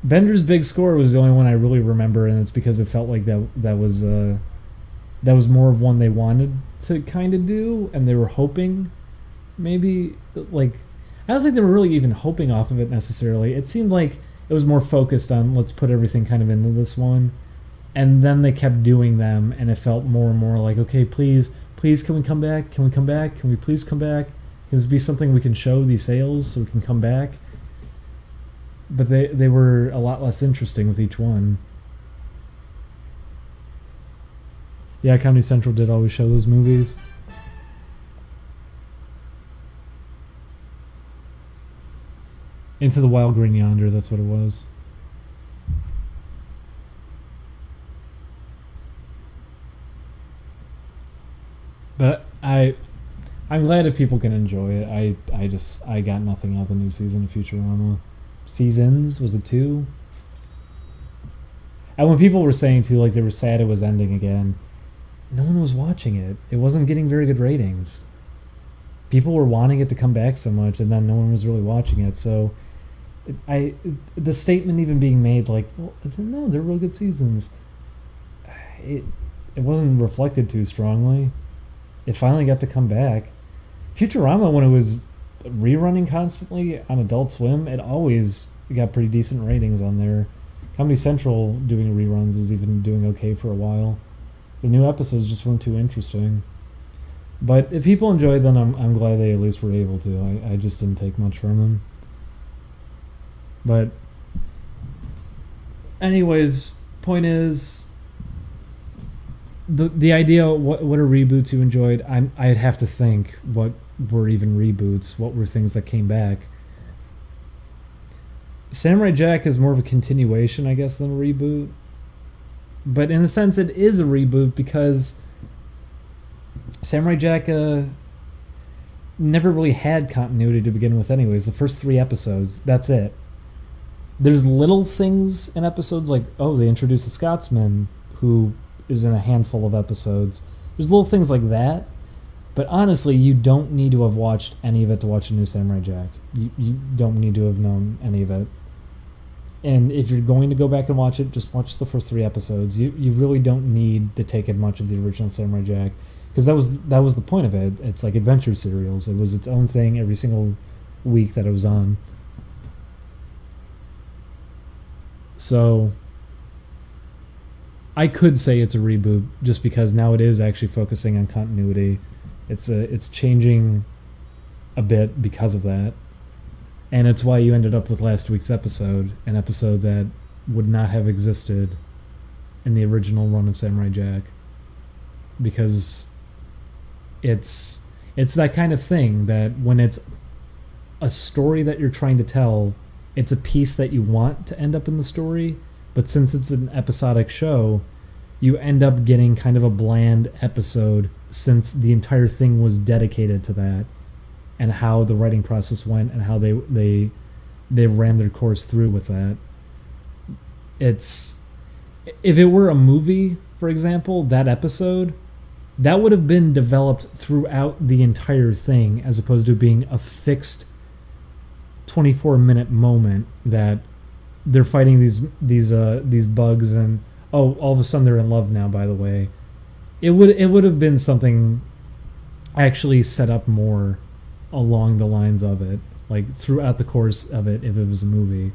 Bender's Big Score was the only one I really remember, and it's because it felt like that was more of one they wanted to kind of do, and they were hoping maybe, like, I don't think they were really even hoping off of it necessarily. It seemed like it was more focused on, let's put everything kind of into this one. And then they kept doing them, and it felt more and more like, okay, please, can we come back? Can we come back? Can we please come back? Can this be something we can show these sales so we can come back? But they were a lot less interesting with each one. Yeah, Comedy Central did always show those movies. Into the Wild Green Yonder, that's what it was. But I'm glad if people can enjoy it. I got nothing out of the new season of Futurama. Seasons? Was it 2? And when people were saying too, like, they were sad it was ending again, no one was watching it. It wasn't getting very good ratings. People were wanting it to come back so much, and then no one was really watching it. So the statement even being made, like, well, no, they're real good seasons, it wasn't reflected too strongly. It finally got to come back. Futurama, when it was rerunning constantly on Adult Swim, it always got pretty decent ratings on there. Comedy Central doing reruns was even doing okay for a while. The new episodes just weren't too interesting. But if people enjoyed them, I'm glad they at least were able to. I just didn't take much from them. But anyways, point is, the idea, what are reboots you enjoyed? I'd have to think, what were even reboots? What were things that came back? Samurai Jack is more of a continuation, I guess, than a reboot. But in a sense, it is a reboot because Samurai Jack never really had continuity to begin with anyways. The first 3 episodes, that's it. there's little things in episodes like, oh, they introduce a Scotsman who is in a handful of episodes. There's little things like that. But honestly, you don't need to have watched any of it to watch a new Samurai Jack. You don't need to have known any of it. And if you're going to go back and watch it, just watch the first 3 episodes. You really don't need to take in much of the original Samurai Jack, because that was the point of it. It's like adventure serials. It was its own thing every single week that it was on. So I could say it's a reboot just because now it is actually focusing on continuity. It's changing a bit because of that. And it's why you ended up with last week's episode, an episode that would not have existed in the original run of Samurai Jack. Because it's that kind of thing that when it's a story that you're trying to tell, it's a piece that you want to end up in the story, but since it's an episodic show, you end up getting kind of a bland episode since the entire thing was dedicated to that and how the writing process went and how they ran their course through with that. It's, if it were a movie, for example, that episode, that would have been developed throughout the entire thing as opposed to being a fixed 24-minute moment that they're fighting these bugs and all of a sudden they're in love now, by the way. It would have been something actually set up more along the lines of it, like throughout the course of it if it was a movie,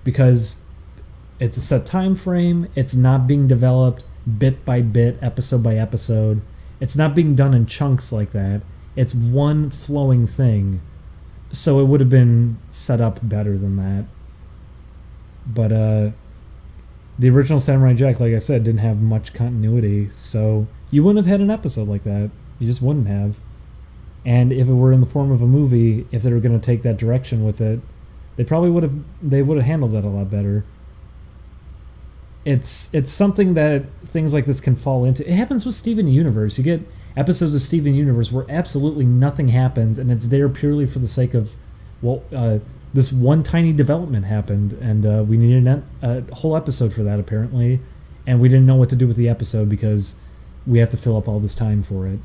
because it's a set time frame. It's not being developed bit by bit, episode by episode. It's not being done in chunks like that. It's one flowing thing. So it would have been set up better than that. But the original Samurai Jack, like I said, didn't have much continuity, so you wouldn't have had an episode like that. You just wouldn't have. And if it were in the form of a movie, if they were going to take that direction with it, they would have handled that a lot better. It's something that things like this can fall into. It happens with Steven Universe. You get episodes of Steven Universe where absolutely nothing happens, and it's there purely for the sake of, this one tiny development happened, and we needed a whole episode for that, apparently, and we didn't know what to do with the episode because we have to fill up all this time for it.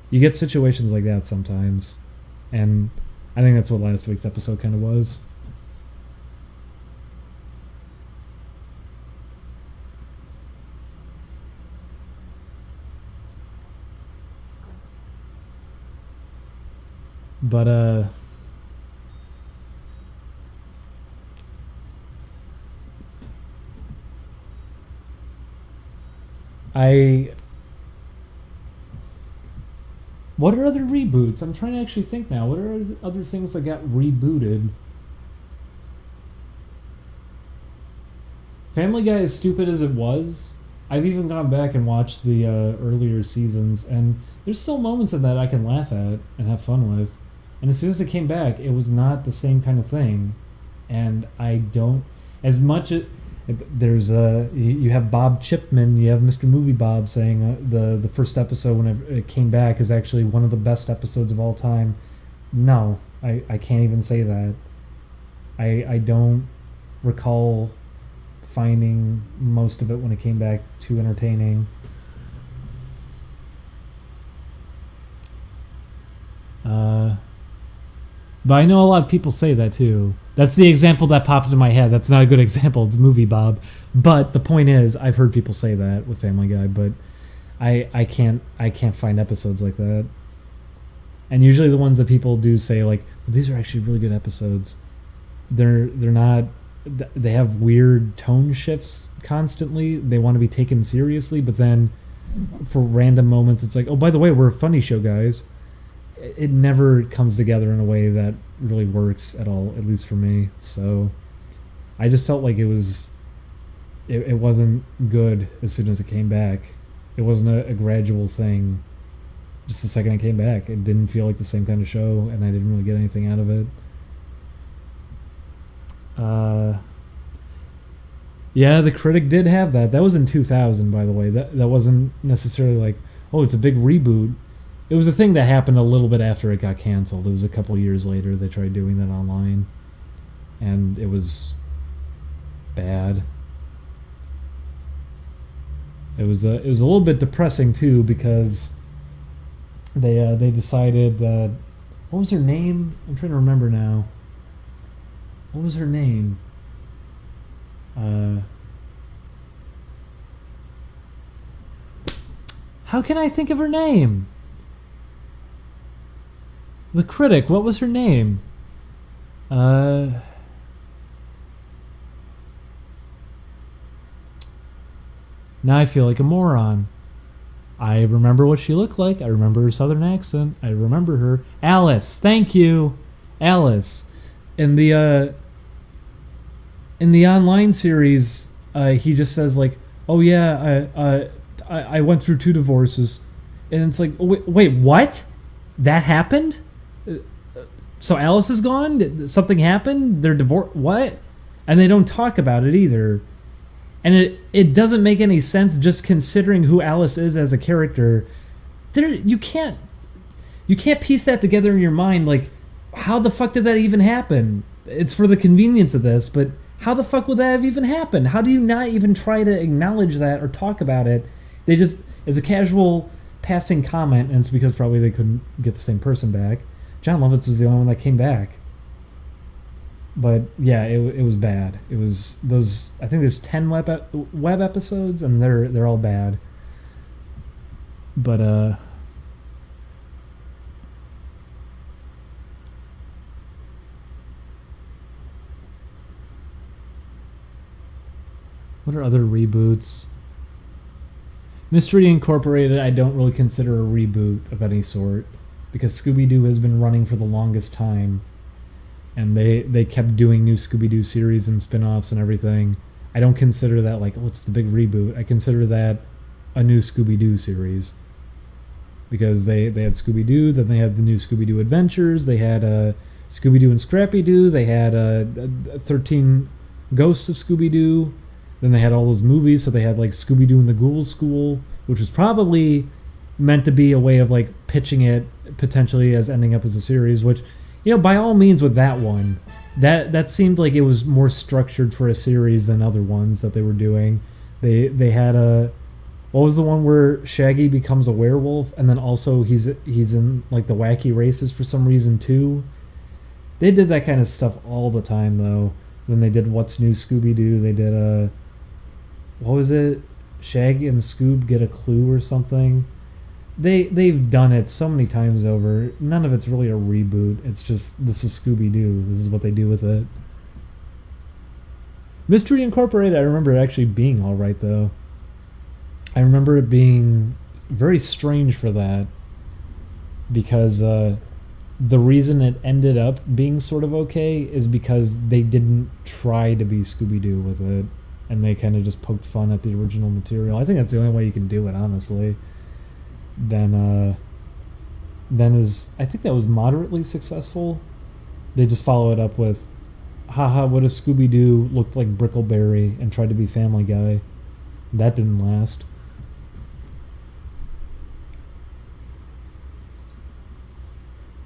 You get situations like that sometimes, and I think that's what last week's episode kind of was. But what are other reboots? I'm trying to actually think now. What are other things that got rebooted? Family Guy, as stupid as it was, I've even gone back and watched the earlier seasons, and there's still moments in that I can laugh at and have fun with. And as soon as it came back, it was not the same kind of thing. And I don't, as much as there's you have Bob Chipman, you have Mr. Movie Bob saying the first episode when it came back is actually one of the best episodes of all time. No, I can't even say that. I don't recall finding most of it when it came back too entertaining. But I know a lot of people say that too. That's the example that popped into my head. That's not a good example. It's Movie Bob. But the point is, I've heard people say that with Family Guy, but I can't find episodes like that. And usually the ones that people do say, like, well, these are actually really good episodes. They're not. They have weird tone shifts constantly. They want to be taken seriously, but then for random moments, it's like, oh, by the way, we're a funny show, guys. It never comes together in a way that really works at all, at least for me. So I just felt like it wasn't good as soon as it came back. It wasn't a gradual thing. Just the second it came back, it didn't feel like the same kind of show, and I didn't really get anything out of it. Yeah, The Critic did have that. That was in 2000, by the way. That wasn't necessarily like, oh, it's a big reboot. It was a thing that happened a little bit after it got canceled. It was a couple years later they tried doing that online, and it was bad. It was a little bit depressing too, because they decided that, what was her name? I'm trying to remember now. What was her name? How can I think of her name? The critic, what was her name? Now I feel like a moron. I remember what she looked like. I remember her southern accent. I remember her. Alice, thank you. Alice. In the online series, he just says like, "Oh yeah, I went through 2 divorces," and it's like, oh, wait, what? That happened? So Alice is gone? Something happened? They're divorced? What? And they don't talk about it either. And it doesn't make any sense, just considering who Alice is as a character. You can't piece that together in your mind. Like, how the fuck did that even happen? It's for the convenience of this, but how the fuck would that have even happened? How do you not even try to acknowledge that or talk about it? They just, as a casual passing comment, and it's because probably they couldn't get the same person back. John Lovitz was the only one that came back. But yeah, it was bad. It was those. I think there's 10 web episodes, and they're all bad. But what are other reboots? Mystery Incorporated, I don't really consider a reboot of any sort, because Scooby-Doo has been running for the longest time. And they kept doing new Scooby-Doo series and spin-offs and everything. I don't consider that like, oh, it's the big reboot. I consider that a new Scooby-Doo series. Because they had Scooby-Doo, then they had the new Scooby-Doo Adventures, they had Scooby-Doo and Scrappy-Doo, they had 13 Ghosts of Scooby-Doo, then they had all those movies, so they had like Scooby-Doo and the Ghoul School, which was probably meant to be a way of like pitching it potentially as ending up as a series, which, you know, by all means with that one, that seemed like it was more structured for a series than other ones that they were doing. They had what was the one where Shaggy becomes a werewolf and then also he's in like the wacky races for some reason too. They did that kind of stuff all the time though. When they did What's New Scooby-Doo, they did what was it? Shaggy and Scoob Get a Clue or something. They've done it so many times over. None of it's really a reboot. It's just, this is Scooby-Doo. This is what they do with it. Mystery Incorporated, I remember it actually being alright though. I remember it being very strange for that. Because the reason it ended up being sort of okay is because they didn't try to be Scooby-Doo with it. And they kind of just poked fun at the original material. I think that's the only way you can do it, honestly. Then I think that was moderately successful. They just follow it up with, haha, what if Scooby-Doo looked like Brickleberry and tried to be Family Guy? That didn't last.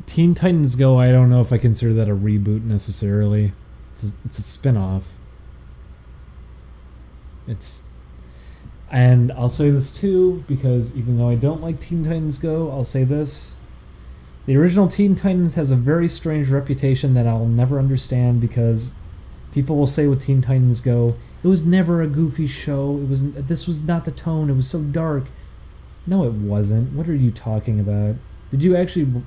Teen Titans Go, I don't know if I consider that a reboot necessarily. It's a spin-off. And I'll say this too, because even though I don't like Teen Titans Go, I'll say this. The original Teen Titans has a very strange reputation that I'll never understand, because people will say with Teen Titans Go, it was never a goofy show. This was not the tone. It was so dark. No, it wasn't. What are you talking about? Did you actually...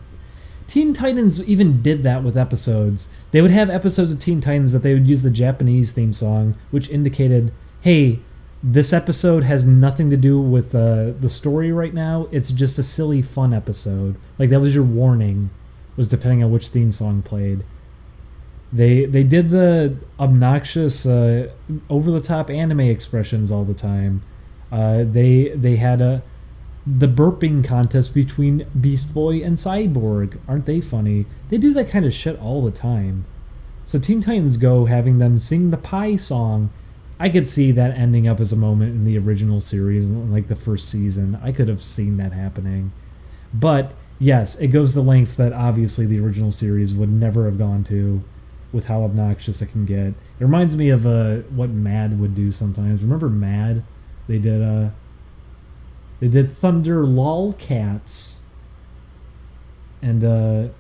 Teen Titans even did that with episodes. They would have episodes of Teen Titans that they would use the Japanese theme song, which indicated, hey, this episode has nothing to do with the story right now. It's just a silly, fun episode. Like, that was your warning, was depending on which theme song played. They did the obnoxious, over-the-top anime expressions all the time. They had the burping contest between Beast Boy and Cyborg. Aren't they funny? They do that kind of shit all the time. So Teen Titans Go, having them sing the Pie song, I could see that ending up as a moment in the original series, like the first season. I could have seen that happening. But, yes, it goes to lengths that obviously the original series would never have gone to. with how obnoxious it can get. It reminds me of what Mad would do sometimes. Remember Mad? They did Thunder Lolcats and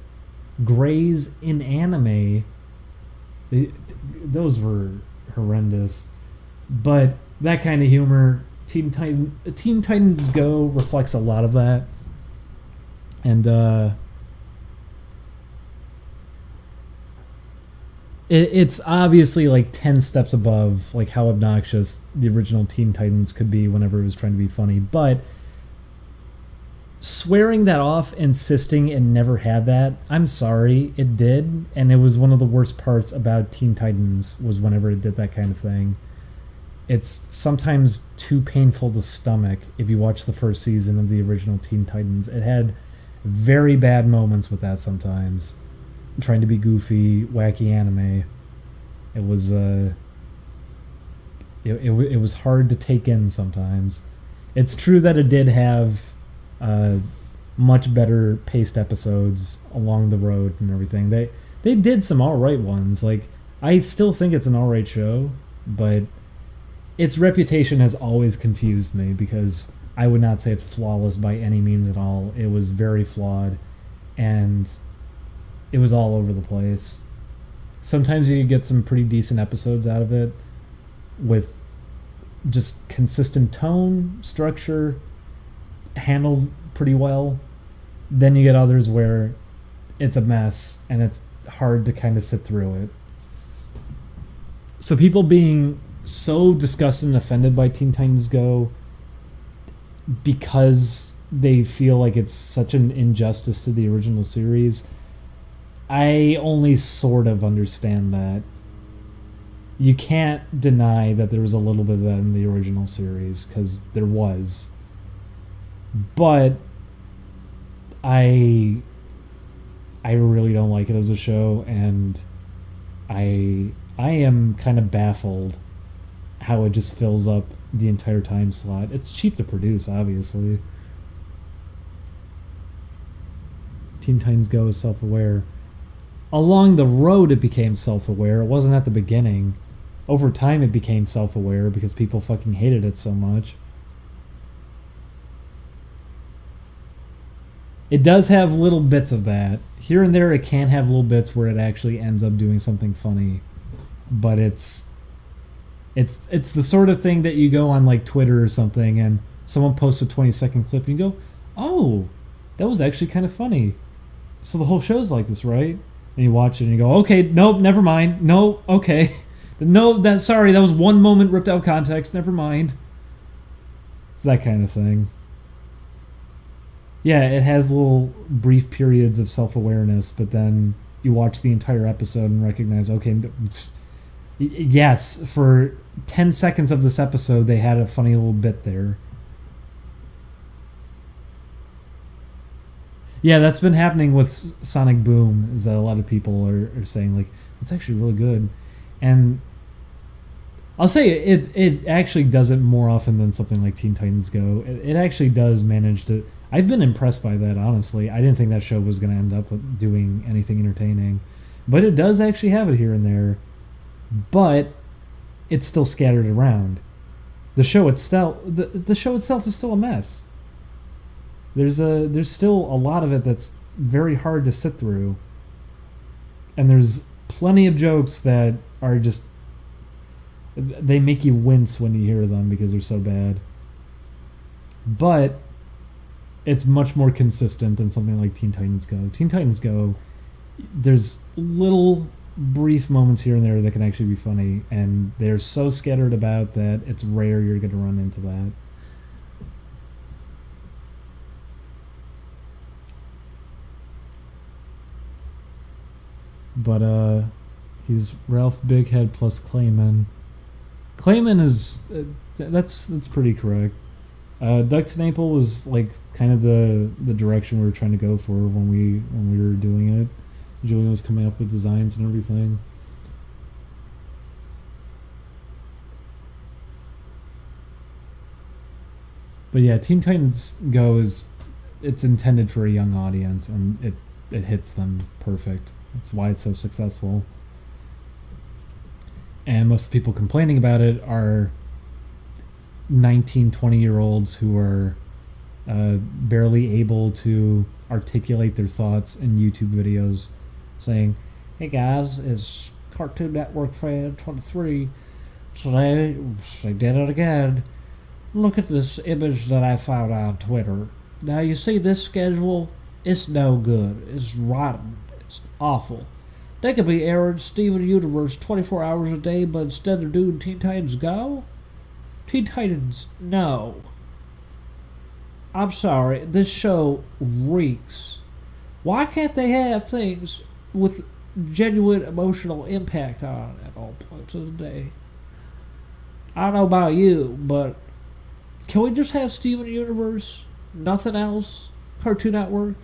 Grey's in anime. Those were horrendous. But that kind of humor, Teen Titans Go reflects a lot of that. And it's obviously like 10 steps above like how obnoxious the original Teen Titans could be whenever it was trying to be funny. But swearing that off, insisting it never had that, I'm sorry, it did. And it was one of the worst parts about Teen Titans was whenever it did that kind of thing. It's sometimes too painful to stomach if you watch the first season of the original Teen Titans. It had very bad moments with that sometimes. Trying to be goofy, wacky anime. It was it was hard to take in sometimes. It's true that it did have much better paced episodes along the road and everything. They did some alright ones. Like, I still think it's an alright show, but its reputation has always confused me because I would not say it's flawless by any means at all. It was very flawed, and it was all over the place. Sometimes you could get some pretty decent episodes out of it with just consistent tone, structure, handled pretty well. Then you get others where it's a mess and it's hard to kind of sit through it. So people being so disgusted and offended by Teen Titans Go because they feel like it's such an injustice to the original series, I only sort of understand that. You can't deny that there was a little bit of that in the original series, because there was. But I really don't like it as a show, and I am kind of baffled how it just fills up the entire time slot. It's cheap to produce, obviously. Teen Titans Go is self-aware. Along the road, it became self-aware. It wasn't at the beginning. Over time, it became self-aware because people fucking hated it so much. It does have little bits of that. Here and there, it can have little bits where it actually ends up doing something funny. But it's the sort of thing that you go on like Twitter or something and someone posts a 20-second clip and you go, oh, that was actually kind of funny. So the whole show's like this, right? And you watch it and you go, okay, nope, never mind. No, okay. No, sorry, that was one moment ripped out of context. Never mind. It's that kind of thing. Yeah, it has little brief periods of self-awareness, but then you watch the entire episode and recognize, okay, yes, for 10 seconds of this episode, they had a funny little bit there. Yeah, that's been happening with Sonic Boom, is that a lot of people are saying, like, it's actually really good. And I'll say it actually does it more often than something like Teen Titans Go. It actually does manage to... I've been impressed by that, honestly. I didn't think that show was going to end up with doing anything entertaining. But it does actually have it here and there. But it's still scattered around. The show itself is still a mess. There's still a lot of it that's very hard to sit through. And there's plenty of jokes that are just... They make you wince when you hear them because they're so bad. But it's much more consistent than something like Teen Titans Go. Teen Titans Go, there's little brief moments here and there that can actually be funny, and they're so scattered about that it's rare you're going to run into that. But he's Ralph Bighead plus Clayman. Clayman is that's pretty correct. Doug TenNapel was like kind of the direction we were trying to go for when we were doing it. Julian was coming up with designs and everything. But yeah, Teen Titans Go it's intended for a young audience, and it hits them perfect. That's why it's so successful. And most of the people complaining about it are 19, 20-year-olds who are barely able to articulate their thoughts in YouTube videos, saying, "Hey guys, it's Cartoon Network fan 23. Today, they did it again. Look at this image that I found on Twitter. Now you see this schedule? It's no good. It's rotten. It's awful. They could be airing Steven Universe 24 hours a day, but instead they're doing Teen Titans Go? Teen Titans, no. I'm sorry, this show reeks. Why can't they have things with genuine emotional impact on at all points of the day? I don't know about you, but can we just have Steven Universe? Nothing else? Cartoon Network?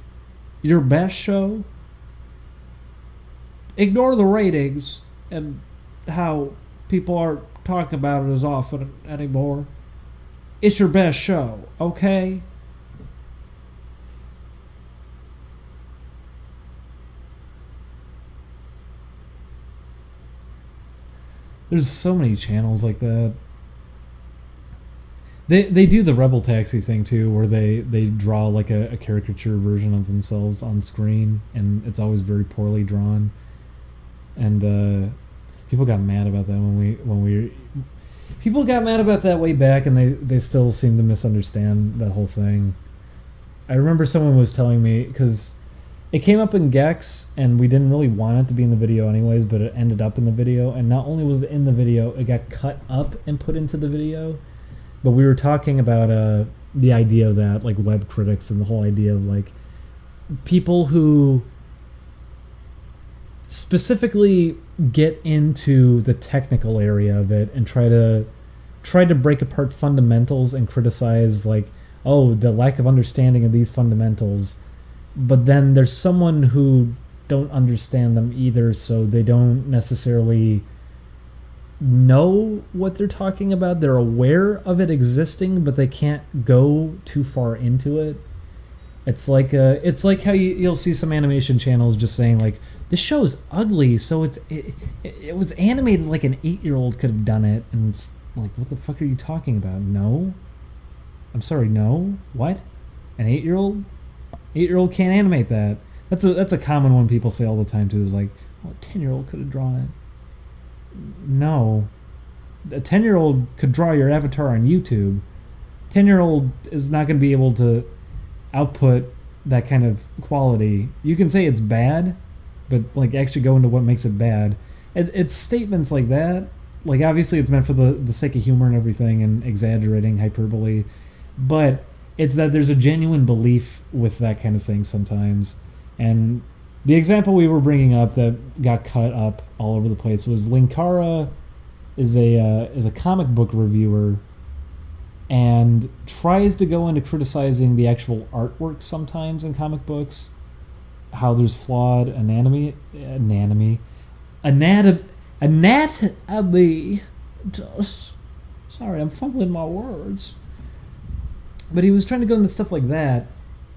Your best show? Ignore the ratings and how people aren't talking about it as often anymore. It's your best show, okay? There's so many channels like that. They do the Rebel Taxi thing too, where they draw like a caricature version of themselves on screen, and it's always very poorly drawn. And people got mad about that people got mad about that way back, and they still seem to misunderstand that whole thing. I remember someone was telling me, because it came up in Gex, and we didn't really want it to be in the video anyways, but it ended up in the video, and not only was it in the video, it got cut up and put into the video. But we were talking about the idea of that, like web critics, and the whole idea of like people who specifically get into the technical area of it and try to break apart fundamentals and criticize like, oh, the lack of understanding of these fundamentals. But then there's someone who don't understand them either, so they don't necessarily know what they're talking about. They're aware of it existing, but they can't go too far into it. It's like how you'll see some animation channels just saying like, this show is ugly, so it was animated like an 8-year-old could have done it, and it's like, what the fuck are you talking about? No, I'm sorry, no. What? An 8-year-old? 8-year-old can't animate that. That's a common one people say all the time too. Is like, oh, a 10-year-old could have drawn it. No, a 10-year-old could draw your avatar on YouTube. 10-year-old is not going to be able to output that kind of quality. You can say it's bad, but like actually go into what makes it bad. It's statements like that. Like obviously it's meant for the sake of humor and everything and exaggerating hyperbole, but it's that there's a genuine belief with that kind of thing sometimes. And the example we were bringing up that got cut up all over the place was Linkara is a comic book reviewer and tries to go into criticizing the actual artwork sometimes in comic books, how there's flawed anatomy. Sorry, I'm fumbling my words. But he was trying to go into stuff like that.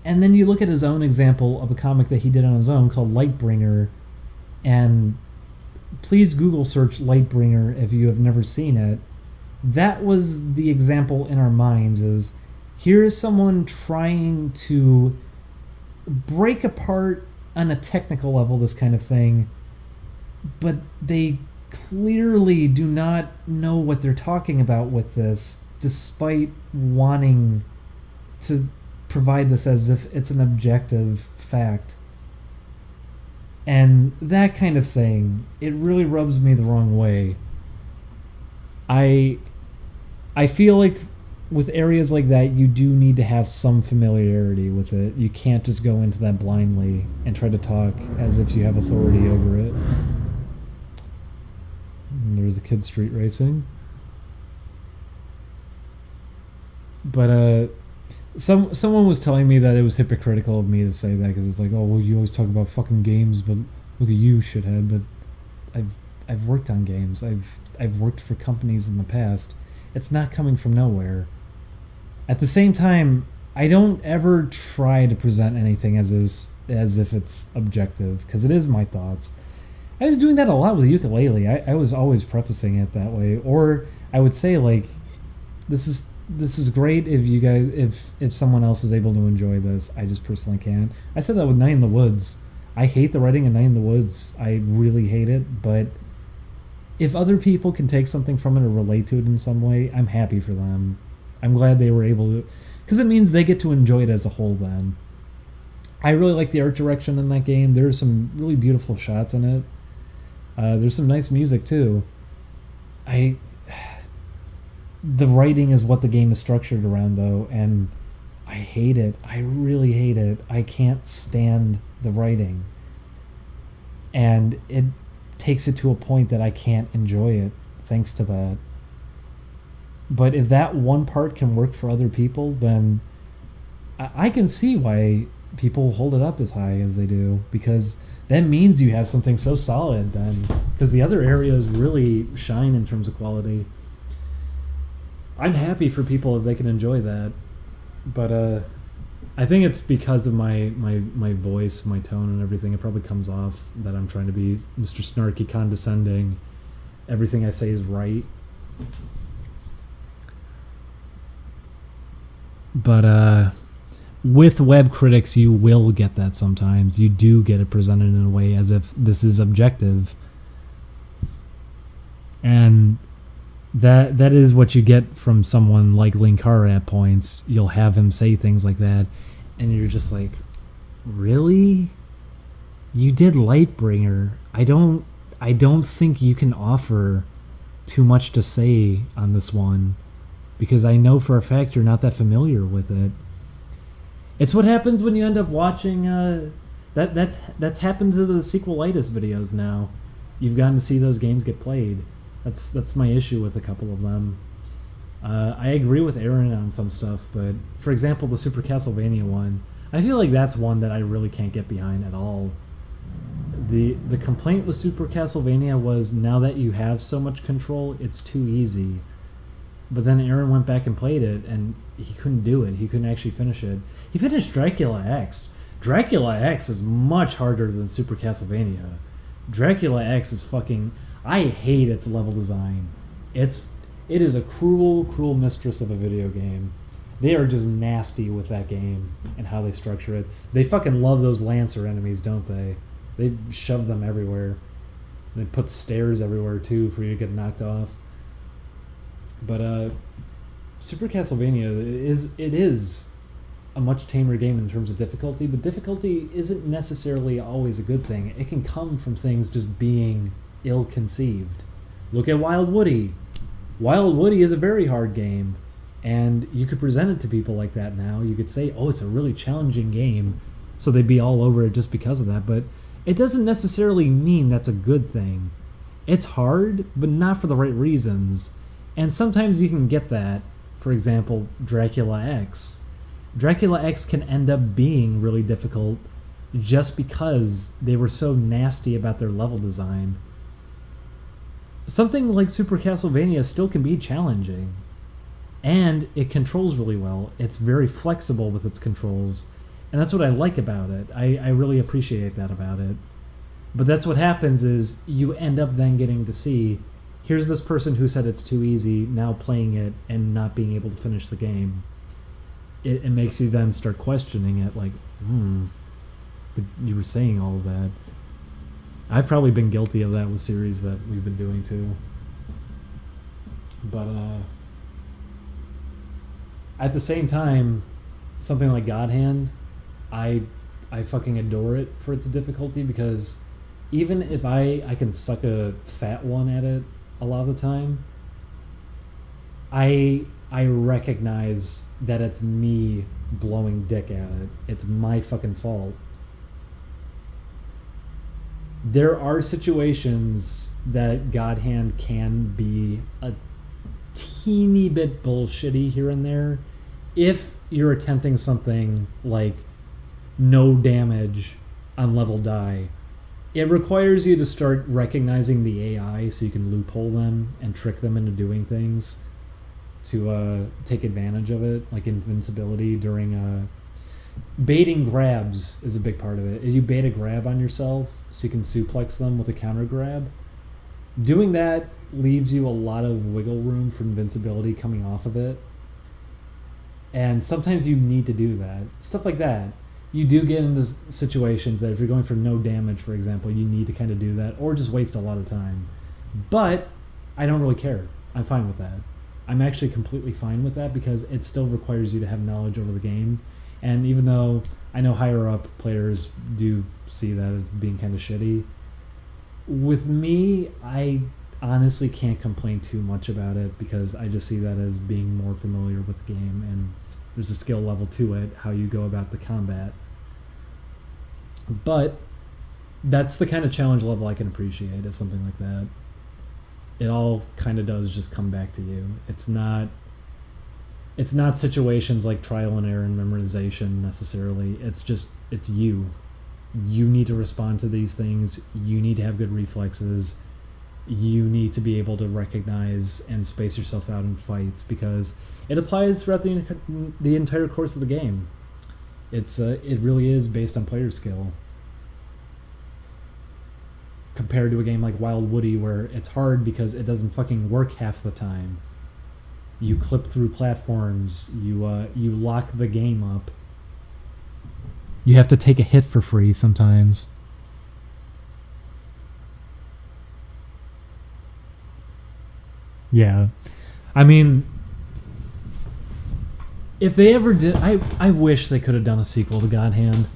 And then you look at his own example of a comic that he did on his own called Lightbringer, and please Google search Lightbringer if you have never seen it. That was the example in our minds, is here is someone trying to break apart on a technical level this kind of thing, but they clearly do not know what they're talking about with this, despite wanting to provide this as if it's an objective fact. And that kind of thing, it really rubs me the wrong way. I feel like with areas like that, you do need to have some familiarity with it. You can't just go into that blindly and try to talk as if you have authority over it. And there's a kid street racing. But someone was telling me that it was hypocritical of me to say that, because it's like, oh, well, you always talk about fucking games, but look at you, shithead. But I've worked on games. I've worked for companies in the past. It's not coming from nowhere. At the same time, I don't ever try to present anything as if it's objective, because it is my thoughts. I was doing that a lot with ukulele. I was always prefacing it that way, or I would say like, this is great if you guys if someone else is able to enjoy this. I just personally can't. I said that with Night in the Woods. I hate the writing in Night in the Woods. I really hate it, but if other people can take something from it or relate to it in some way, I'm happy for them. I'm glad they were able to, because it means they get to enjoy it as a whole then. I really like the art direction in that game. There's some really beautiful shots in it. There's some nice music too. The writing is what the game is structured around though, and I hate it. I really hate it. I can't stand the writing. And it takes it to a point that I can't enjoy it thanks to that. But if that one part can work for other people, then I can see why people hold it up as high as they do, because that means you have something so solid then, because the other areas really shine in terms of quality. I'm happy for people if they can enjoy that, but I think it's because of my voice, my tone and everything. It probably comes off that I'm trying to be Mr. Snarky, condescending. Everything I say is right. But with web critics, you will get that sometimes. You do get it presented in a way as if this is objective. And that is what you get from someone like Linkara at points. You'll have him say things like that, and you're just like, really? You did Lightbringer. I don't think you can offer too much to say on this one, because I know for a fact you're not that familiar with it. It's what happens when you end up watching that's happened to the sequelitis videos now. You've gotten to see those games get played. That's my issue with a couple of them. I agree with Aaron on some stuff, but for example, the Super Castlevania one, I feel like that's one that I really can't get behind at all. The complaint with Super Castlevania was, now that you have so much control, it's too easy. But then Aaron went back and played it, and he couldn't do it. He couldn't actually finish it. He finished Dracula X. Dracula X is much harder than Super Castlevania. Dracula X is fucking... I hate its level design. It is a cruel, cruel mistress of a video game. They are just nasty with that game and how they structure it. They fucking love those Lancer enemies, don't they? They shove them everywhere. They put stairs everywhere too for you to get knocked off. But Super Castlevania is a much tamer game in terms of difficulty, but difficulty isn't necessarily always a good thing. It can come from things just being ill-conceived. Look at Wild Woody. Wild Woody is a very hard game, and you could present it to people like that now. You could say, oh, it's a really challenging game, so they'd be all over it just because of that, but it doesn't necessarily mean that's a good thing. It's hard, but not for the right reasons, and sometimes you can get that. For example, Dracula X. Dracula X can end up being really difficult just because they were so nasty about their level design. Something like Super Castlevania still can be challenging, and it controls really well. It's very flexible with its controls, and that's what I like about it. I really appreciate that about it. But that's what happens is you end up then getting to see, here's this person who said it's too easy, now playing it and not being able to finish the game. It makes you then start questioning it, like, but you were saying all of that. I've probably been guilty of that with series that we've been doing too. But at the same time, something like God Hand, I fucking adore it for its difficulty, because even if I can suck a fat one at it a lot of the time, I recognize that it's me blowing dick at it. It's my fucking fault. There are situations that God Hand can be a teeny bit bullshitty here and there if you're attempting something like no damage on level die. It requires you to start recognizing the AI so you can loophole them and trick them into doing things to take advantage of it, like invincibility during baiting grabs is a big part of it. If you bait a grab on yourself so you can suplex them with a counter grab, doing that leaves you a lot of wiggle room for invincibility coming off of it. And sometimes you need to do that. Stuff like that. You do get into situations that if you're going for no damage, for example, you need to kind of do that or just waste a lot of time. But I don't really care. I'm fine with that. I'm actually completely fine with that because it still requires you to have knowledge over the game. And even though I know higher up players do see that as being kind of shitty, with me, I honestly can't complain too much about it because I just see that as being more familiar with the game and there's a skill level to it, how you go about the combat. But that's the kind of challenge level I can appreciate is something like that. It all kind of does just come back to you. It's not situations like trial and error and memorization necessarily. It's you. You need to respond to these things. You need to have good reflexes. You need to be able to recognize and space yourself out in fights because it applies throughout the entire course of the game. It really is based on player skill. Compared to a game like Wild Woody where it's hard because it doesn't fucking work half the time. You clip through platforms. You lock the game up. You have to take a hit for free sometimes. Yeah. I mean, if they ever did, I wish they could have done a sequel to God Hand.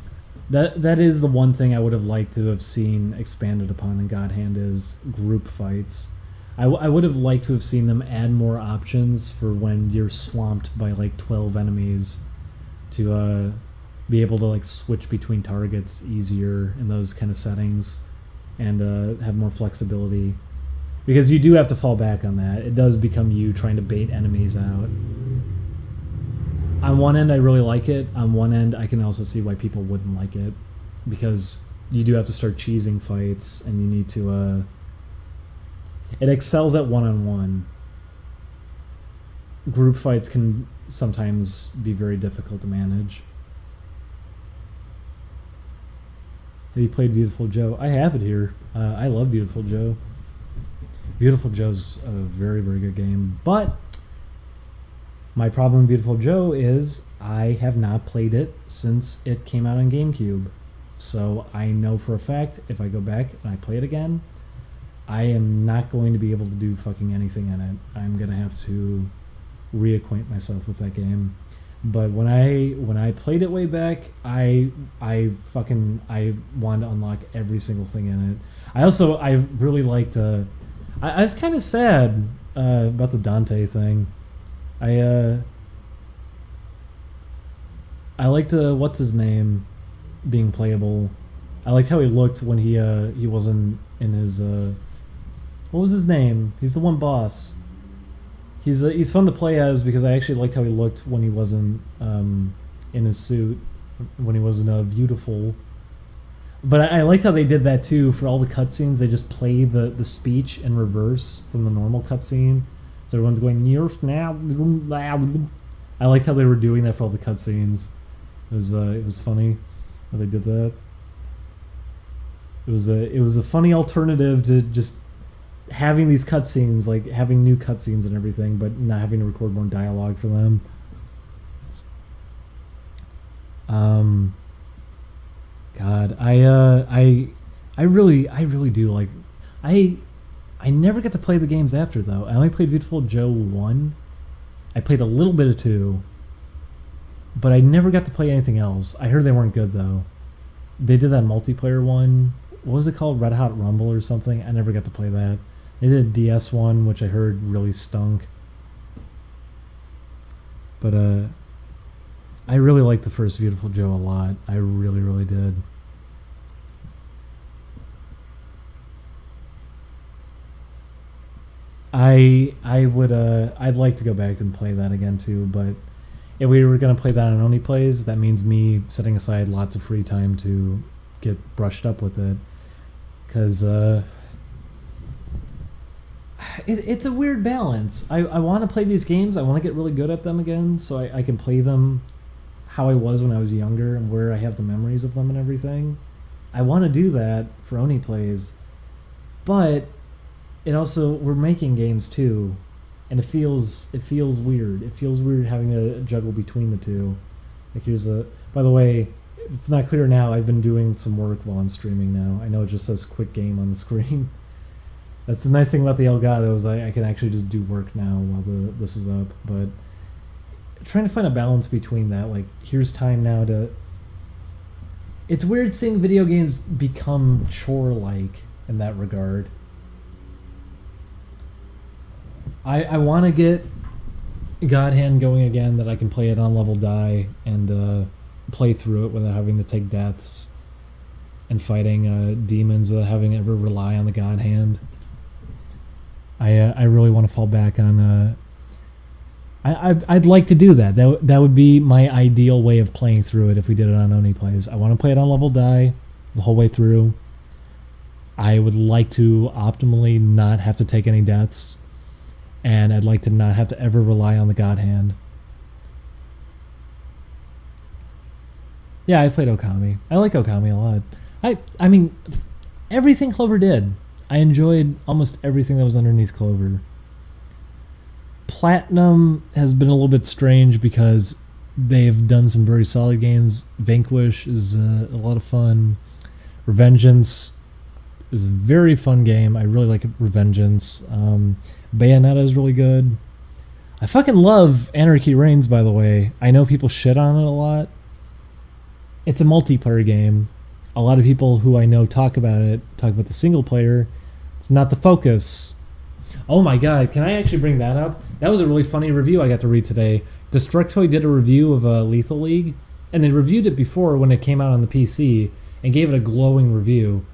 That is the one thing I would have liked to have seen expanded upon in God Hand is group fights. I would have liked to have seen them add more options for when you're swamped by like 12 enemies to be able to like switch between targets easier in those kind of settings and have more flexibility. Because you do have to fall back on that. It does become you trying to bait enemies out. On one end, I really like it. On one end, I can also see why people wouldn't like it. Because you do have to start cheesing fights, and you need to... It excels at one-on-one. Group fights can sometimes be very difficult to manage. Have you played Beautiful Joe? I have it here. I love Beautiful Joe. Beautiful Joe's a very, very good game. But my problem with Beautiful Joe is I have not played it since it came out on GameCube. So I know for a fact if I go back and I play it again, I am not going to be able to do fucking anything in it. I'm going to have to reacquaint myself with that game. But when I played it way back, I wanted to unlock every single thing in it. I really liked I was kind of sad about the Dante thing. I liked what's his name being playable. I liked how he looked when he wasn't in his what was his name? He's the one boss. He's fun to play as because I actually liked how he looked when he wasn't in his suit, when he wasn't beautiful. But I liked how they did that too for all the cutscenes. They just play the speech in reverse from the normal cutscene, so everyone's going now. I liked how they were doing that for all the cutscenes. It was funny how they did that. It was a funny alternative to just having these cutscenes, like having new cutscenes and everything, but not having to record more dialogue for them. God, I really do like. I never got to play the games after though. I only played Beautiful Joe 1. I played a little bit of 2, but I never got to play anything else. I heard they weren't good though. They did that multiplayer one. What was it called? Red Hot Rumble or something? I never got to play that. They did a DS one, which I heard really stunk. But I really liked the first Beautiful Joe a lot. I really, really did. I'd like to go back and play that again too, but if we were gonna play that on Only Plays, that means me setting aside lots of free time to get brushed up with it, because it's a weird balance. I want to play these games. I want to get really good at them again, so I can play them how I was when I was younger and where I have the memories of them and everything. I want to do that for Oni Plays, but it also, we're making games too, and it feels weird. It feels weird having to juggle between the two. Like here's a, by the way, it's not clear now. I've been doing some work while I'm streaming now. I know it just says quick game on the screen. That's the nice thing about the Elgato is I can actually just do work now while this is up. But trying to find a balance between that, like here's time now to. It's weird seeing video games become chore-like in that regard. I want to get God Hand going again, that I can play it on level die and play through it without having to take deaths and fighting demons without having to ever rely on the God Hand. I really want to fall back on. I'd like to do that. That would be my ideal way of playing through it if we did it on Oni Plays. I want to play it on level die the whole way through. I would like to optimally not have to take any deaths, and I'd like to not have to ever rely on the God Hand. Yeah, I played Okami. I like Okami a lot. I mean, everything Clover did. I enjoyed almost everything that was underneath Clover. Platinum has been a little bit strange because they've done some very solid games. Vanquish is a lot of fun. Revengeance is a very fun game. I really like Revengeance. Bayonetta is really good. I fucking love Anarchy Reigns, by the way. I know people shit on it a lot. It's a multiplayer game. A lot of people who I know talk about the single player. It's not the focus. Oh my god, can I actually bring that up? That was a really funny review I got to read today. Destructoid did a review of Lethal League, and they reviewed it before when it came out on the PC, and gave it a glowing review.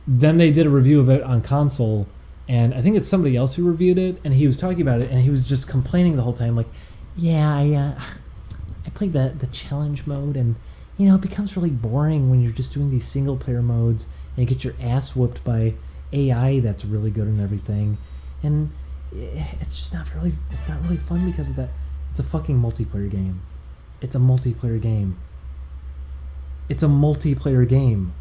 Then they did a review of it on console, and I think it's somebody else who reviewed it, and he was talking about it, and he was just complaining the whole time, like, yeah, I played the challenge mode, and, you know, it becomes really boring when you're just doing these single-player modes, and you get your ass whooped by AI that's really good and everything, and it's not really fun because of that. It's a fucking multiplayer game. It's a multiplayer game. It's a multiplayer game.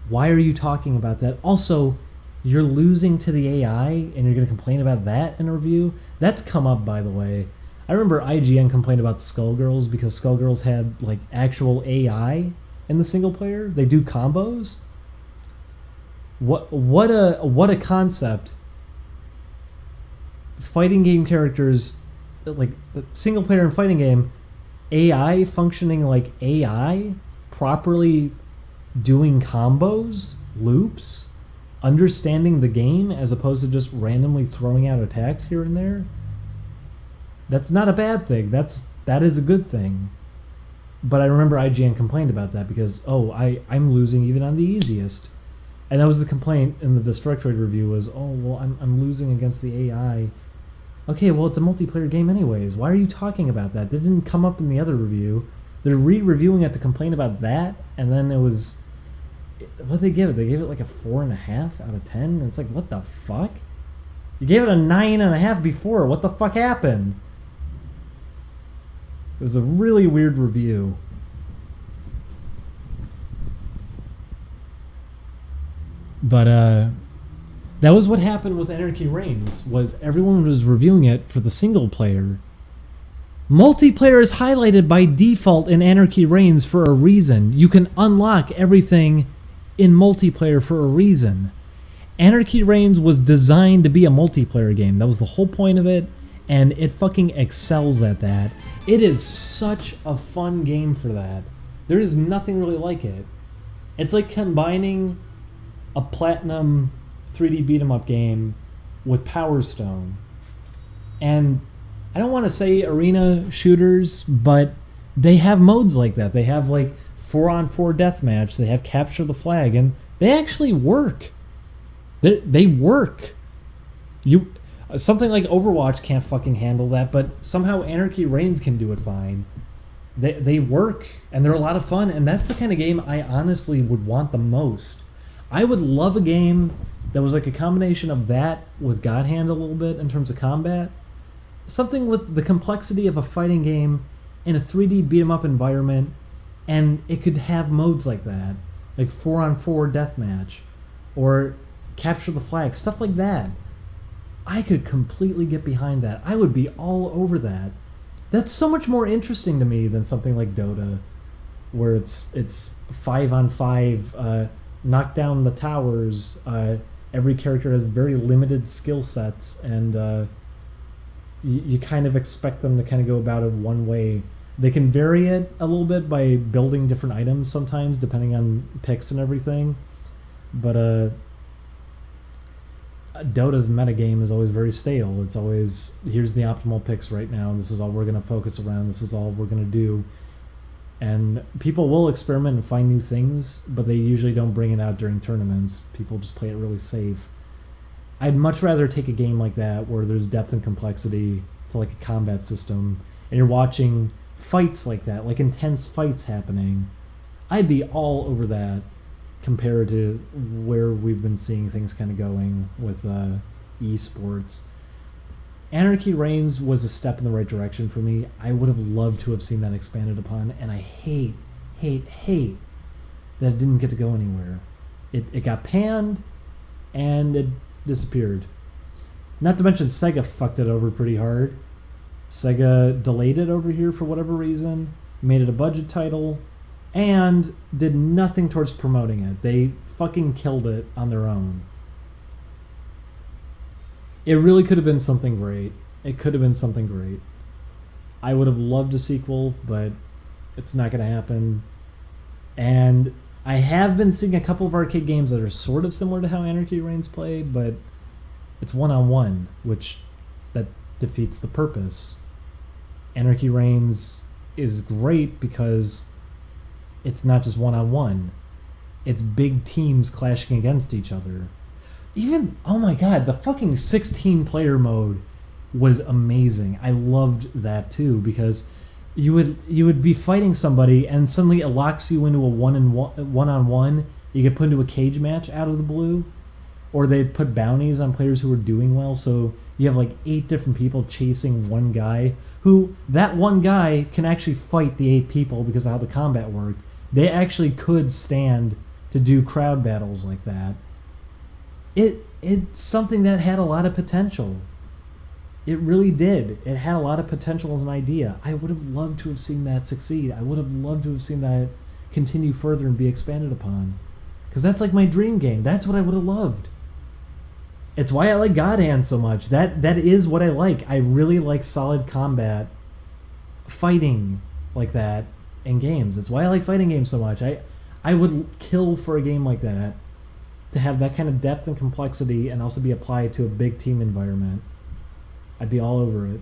Why are you talking about that? Also, you're losing to the AI and you're going to complain about that in a review? That's come up, by the way. I remember IGN complained about Skullgirls because Skullgirls had like actual AI in the single player. They do combos. What a concept. Fighting game characters, like single player and fighting game, AI functioning like AI, properly doing combos, loops, understanding the game as opposed to just randomly throwing out attacks here and there. That's not a bad thing. That is a good thing. But I remember IGN complained about that because, I'm losing even on the easiest. And that was the complaint in the Destructoid review was, I'm losing against the AI. Okay, well, it's a multiplayer game anyways. Why are you talking about that? That didn't come up in the other review. They're re-reviewing it to complain about that, and then it was... What did they give it? They gave it like a 4.5 out of 10? And it's like, what the fuck? You gave it a 9.5 before. What the fuck happened? It was a really weird review. But, that was what happened with Anarchy Reigns, was everyone was reviewing it for the single player. Multiplayer is highlighted by default in Anarchy Reigns for a reason. You can unlock everything in multiplayer for a reason. Anarchy Reigns was designed to be a multiplayer game. That was the whole point of it, and it fucking excels at that. It is such a fun game for that. There is nothing really like it. It's like combining a Platinum 3D beat-em-up game with Power Stone. And I don't want to say arena shooters, but they have modes like that. They have like 4-on-4 deathmatch. They have capture the flag, and they actually work. They work. Something like Overwatch can't fucking handle that, but somehow Anarchy Reigns can do it fine. They work, and they're a lot of fun, and that's the kind of game I honestly would want the most. I would love a game that was like a combination of that with God Hand a little bit in terms of combat. Something with the complexity of a fighting game in a 3D beat 'em up environment, and it could have modes like that, like 4-on-4 deathmatch, or capture the flag, stuff like that. I could completely get behind that. I would be all over that. That's so much more interesting to me than something like Dota, where it's 5-on-5, knock down the towers. Every character has very limited skill sets, and you kind of expect them to kind of go about it one way. They can vary it a little bit by building different items sometimes, depending on picks and everything. But Dota's metagame is always very stale. It's always, here's the optimal picks right now. This is all we're going to focus around. This is all we're going to do. And people will experiment and find new things, but they usually don't bring it out during tournaments. People just play it really safe. I'd much rather take a game like that where there's depth and complexity to like a combat system, and you're watching fights like that, like intense fights happening. I'd be all over that compared to where we've been seeing things kind of going with esports. Anarchy Reigns was a step in the right direction for me. I would have loved to have seen that expanded upon, and I hate that it didn't get to go anywhere. It got panned, and it disappeared. Not to mention Sega fucked it over pretty hard. Sega delayed it over here for whatever reason, made it a budget title, and did nothing towards promoting it. They fucking killed it on their own. It really could have been something great. It could have been something great. I would have loved a sequel, but it's not going to happen. And I have been seeing a couple of arcade games that are sort of similar to how Anarchy Reigns played, but it's one-on-one, which that defeats the purpose. Anarchy Reigns is great because it's not just one-on-one. It's big teams clashing against each other. Even, oh my god, the fucking 16-player mode was amazing. I loved that too, because you would be fighting somebody and suddenly it locks you into a one-on-one. You get put into a cage match out of the blue, or they'd put bounties on players who were doing well, so you have like 8 different people chasing one guy, who that one guy can actually fight the 8 people because of how the combat worked. They actually could stand to do crowd battles like that. It's something that had a lot of potential. It really did. It had a lot of potential as an idea. I would have loved to have seen that succeed. I would have loved to have seen that continue further and be expanded upon. Because that's like my dream game. That's what I would have loved. It's why I like God Hand so much. That is what I like. I really like solid combat, fighting like that in games. It's why I like fighting games so much. I would kill for a game like that, to have that kind of depth and complexity and also be applied to a big team environment. I'd be all over it.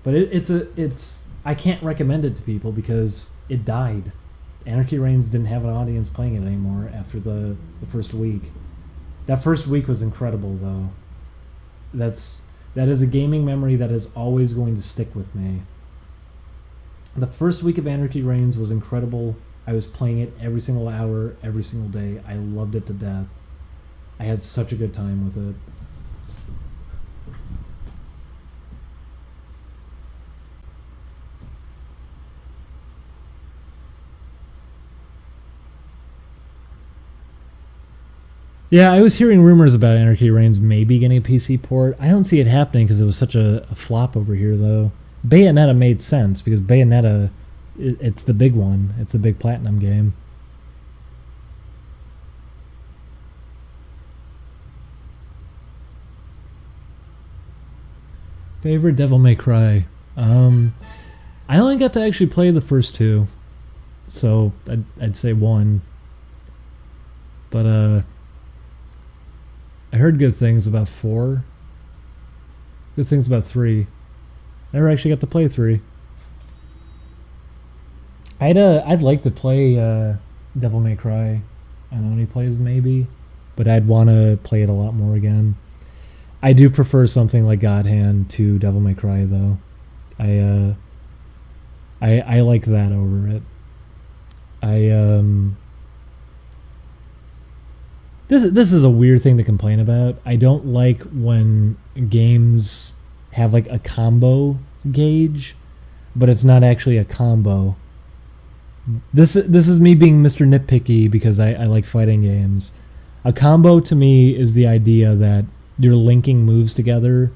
But it's I can't recommend it to people because it died. Anarchy Reigns didn't have an audience playing it anymore after the first week. That first week was incredible though. That is a gaming memory that is always going to stick with me. The first week of Anarchy Reigns was incredible. I was playing it every single hour, every single day. I loved it to death. I had such a good time with it. Yeah, I was hearing rumors about Anarchy Reigns maybe getting a PC port. I don't see it happening because it was such a flop over here, though. Bayonetta made sense because Bayonetta, it's the big one. It's the big platinum game. Favorite Devil May Cry? I only got to actually play the first 2, so I'd say 1. But I heard good things about 4. Good things about 3. Never actually got to play 3. I'd like to play Devil May Cry. I don't know when he plays maybe, but I'd want to play it a lot more again. I do prefer something like God Hand to Devil May Cry though. I like that over it. This is a weird thing to complain about. I don't like when games have like a combo gauge. but it's not actually a combo. This is me being Mr. Nitpicky because I like fighting games. A combo to me is the idea that you're linking moves together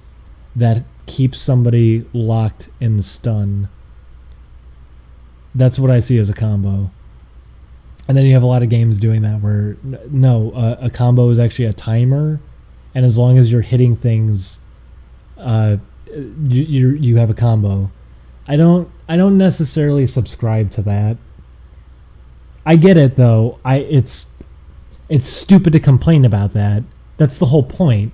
that keeps somebody locked in stun. That's what I see as a combo. And then you have a lot of games doing that where, no, a combo is actually a timer, and as long as you're hitting things, you have a combo. I don't necessarily subscribe to that. I get it though. It's stupid to complain about that. That's the whole point.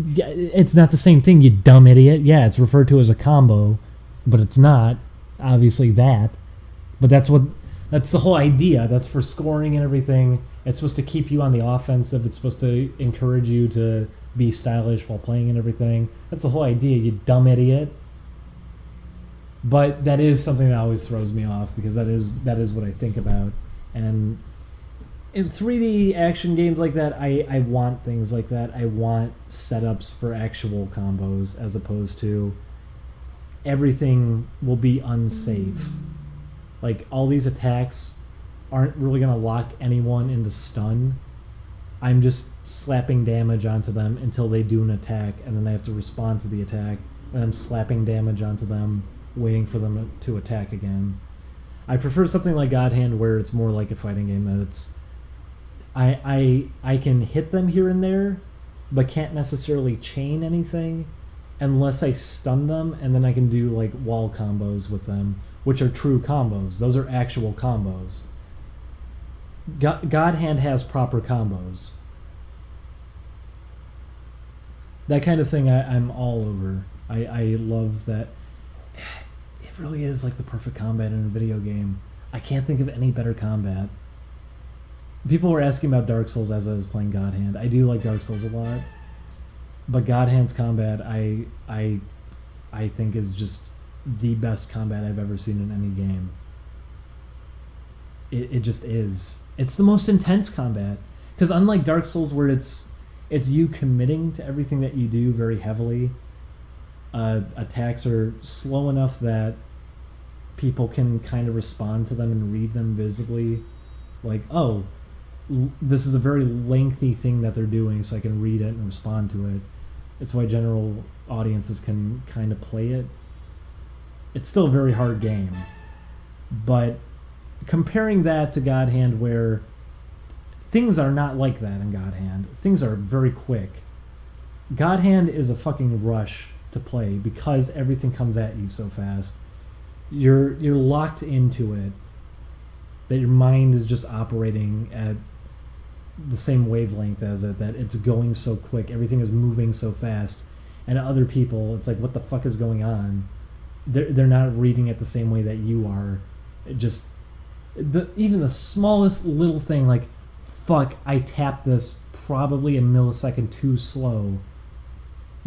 It's not the same thing, you dumb idiot. Yeah, it's referred to as a combo, but it's not obviously that. But that's the whole idea. That's for scoring and everything. It's supposed to keep you on the offensive. It's supposed to encourage you to be stylish while playing and everything. That's the whole idea, you dumb idiot. But that is something that always throws me off because that is what I think about. And in 3D action games like that, I want things like that. I want setups for actual combos as opposed to everything will be unsafe. Like, all these attacks aren't really going to lock anyone into stun. I'm just slapping damage onto them until they do an attack, and then I have to respond to the attack, and I'm slapping damage onto them, waiting for them to attack again. I prefer something like God Hand where it's more like a fighting game, that it's... I can hit them here and there, but can't necessarily chain anything unless I stun them, and then I can do, like, wall combos with them, which are true combos. Those are actual combos. God Hand has proper combos. That kind of thing I'm all over. I love that. It really is like the perfect combat in a video game. I can't think of any better combat. People were asking about Dark Souls as I was playing God Hand. I do like Dark Souls a lot. But God Hand's combat I think is just the best combat I've ever seen in any game. It just is. It's the most intense combat. Because unlike Dark Souls where it's you committing to everything that you do very heavily, attacks are slow enough that people can kind of respond to them and read them visibly. Like, oh, this is a very lengthy thing that they're doing, so I can read it and respond to it. It's why general audiences can kind of play it. It's still a very hard game. But comparing that to God Hand, where things are not like that in God Hand. Things are very quick. God Hand is a fucking rush to play because everything comes at you so fast. You're locked into it. That your mind is just operating at the same wavelength as it, that it's going so quick, everything is moving so fast, and other people, it's like, what the fuck is going on? They're not reading it the same way that you are. Even the smallest little thing, like, fuck, I tapped this probably a millisecond too slow,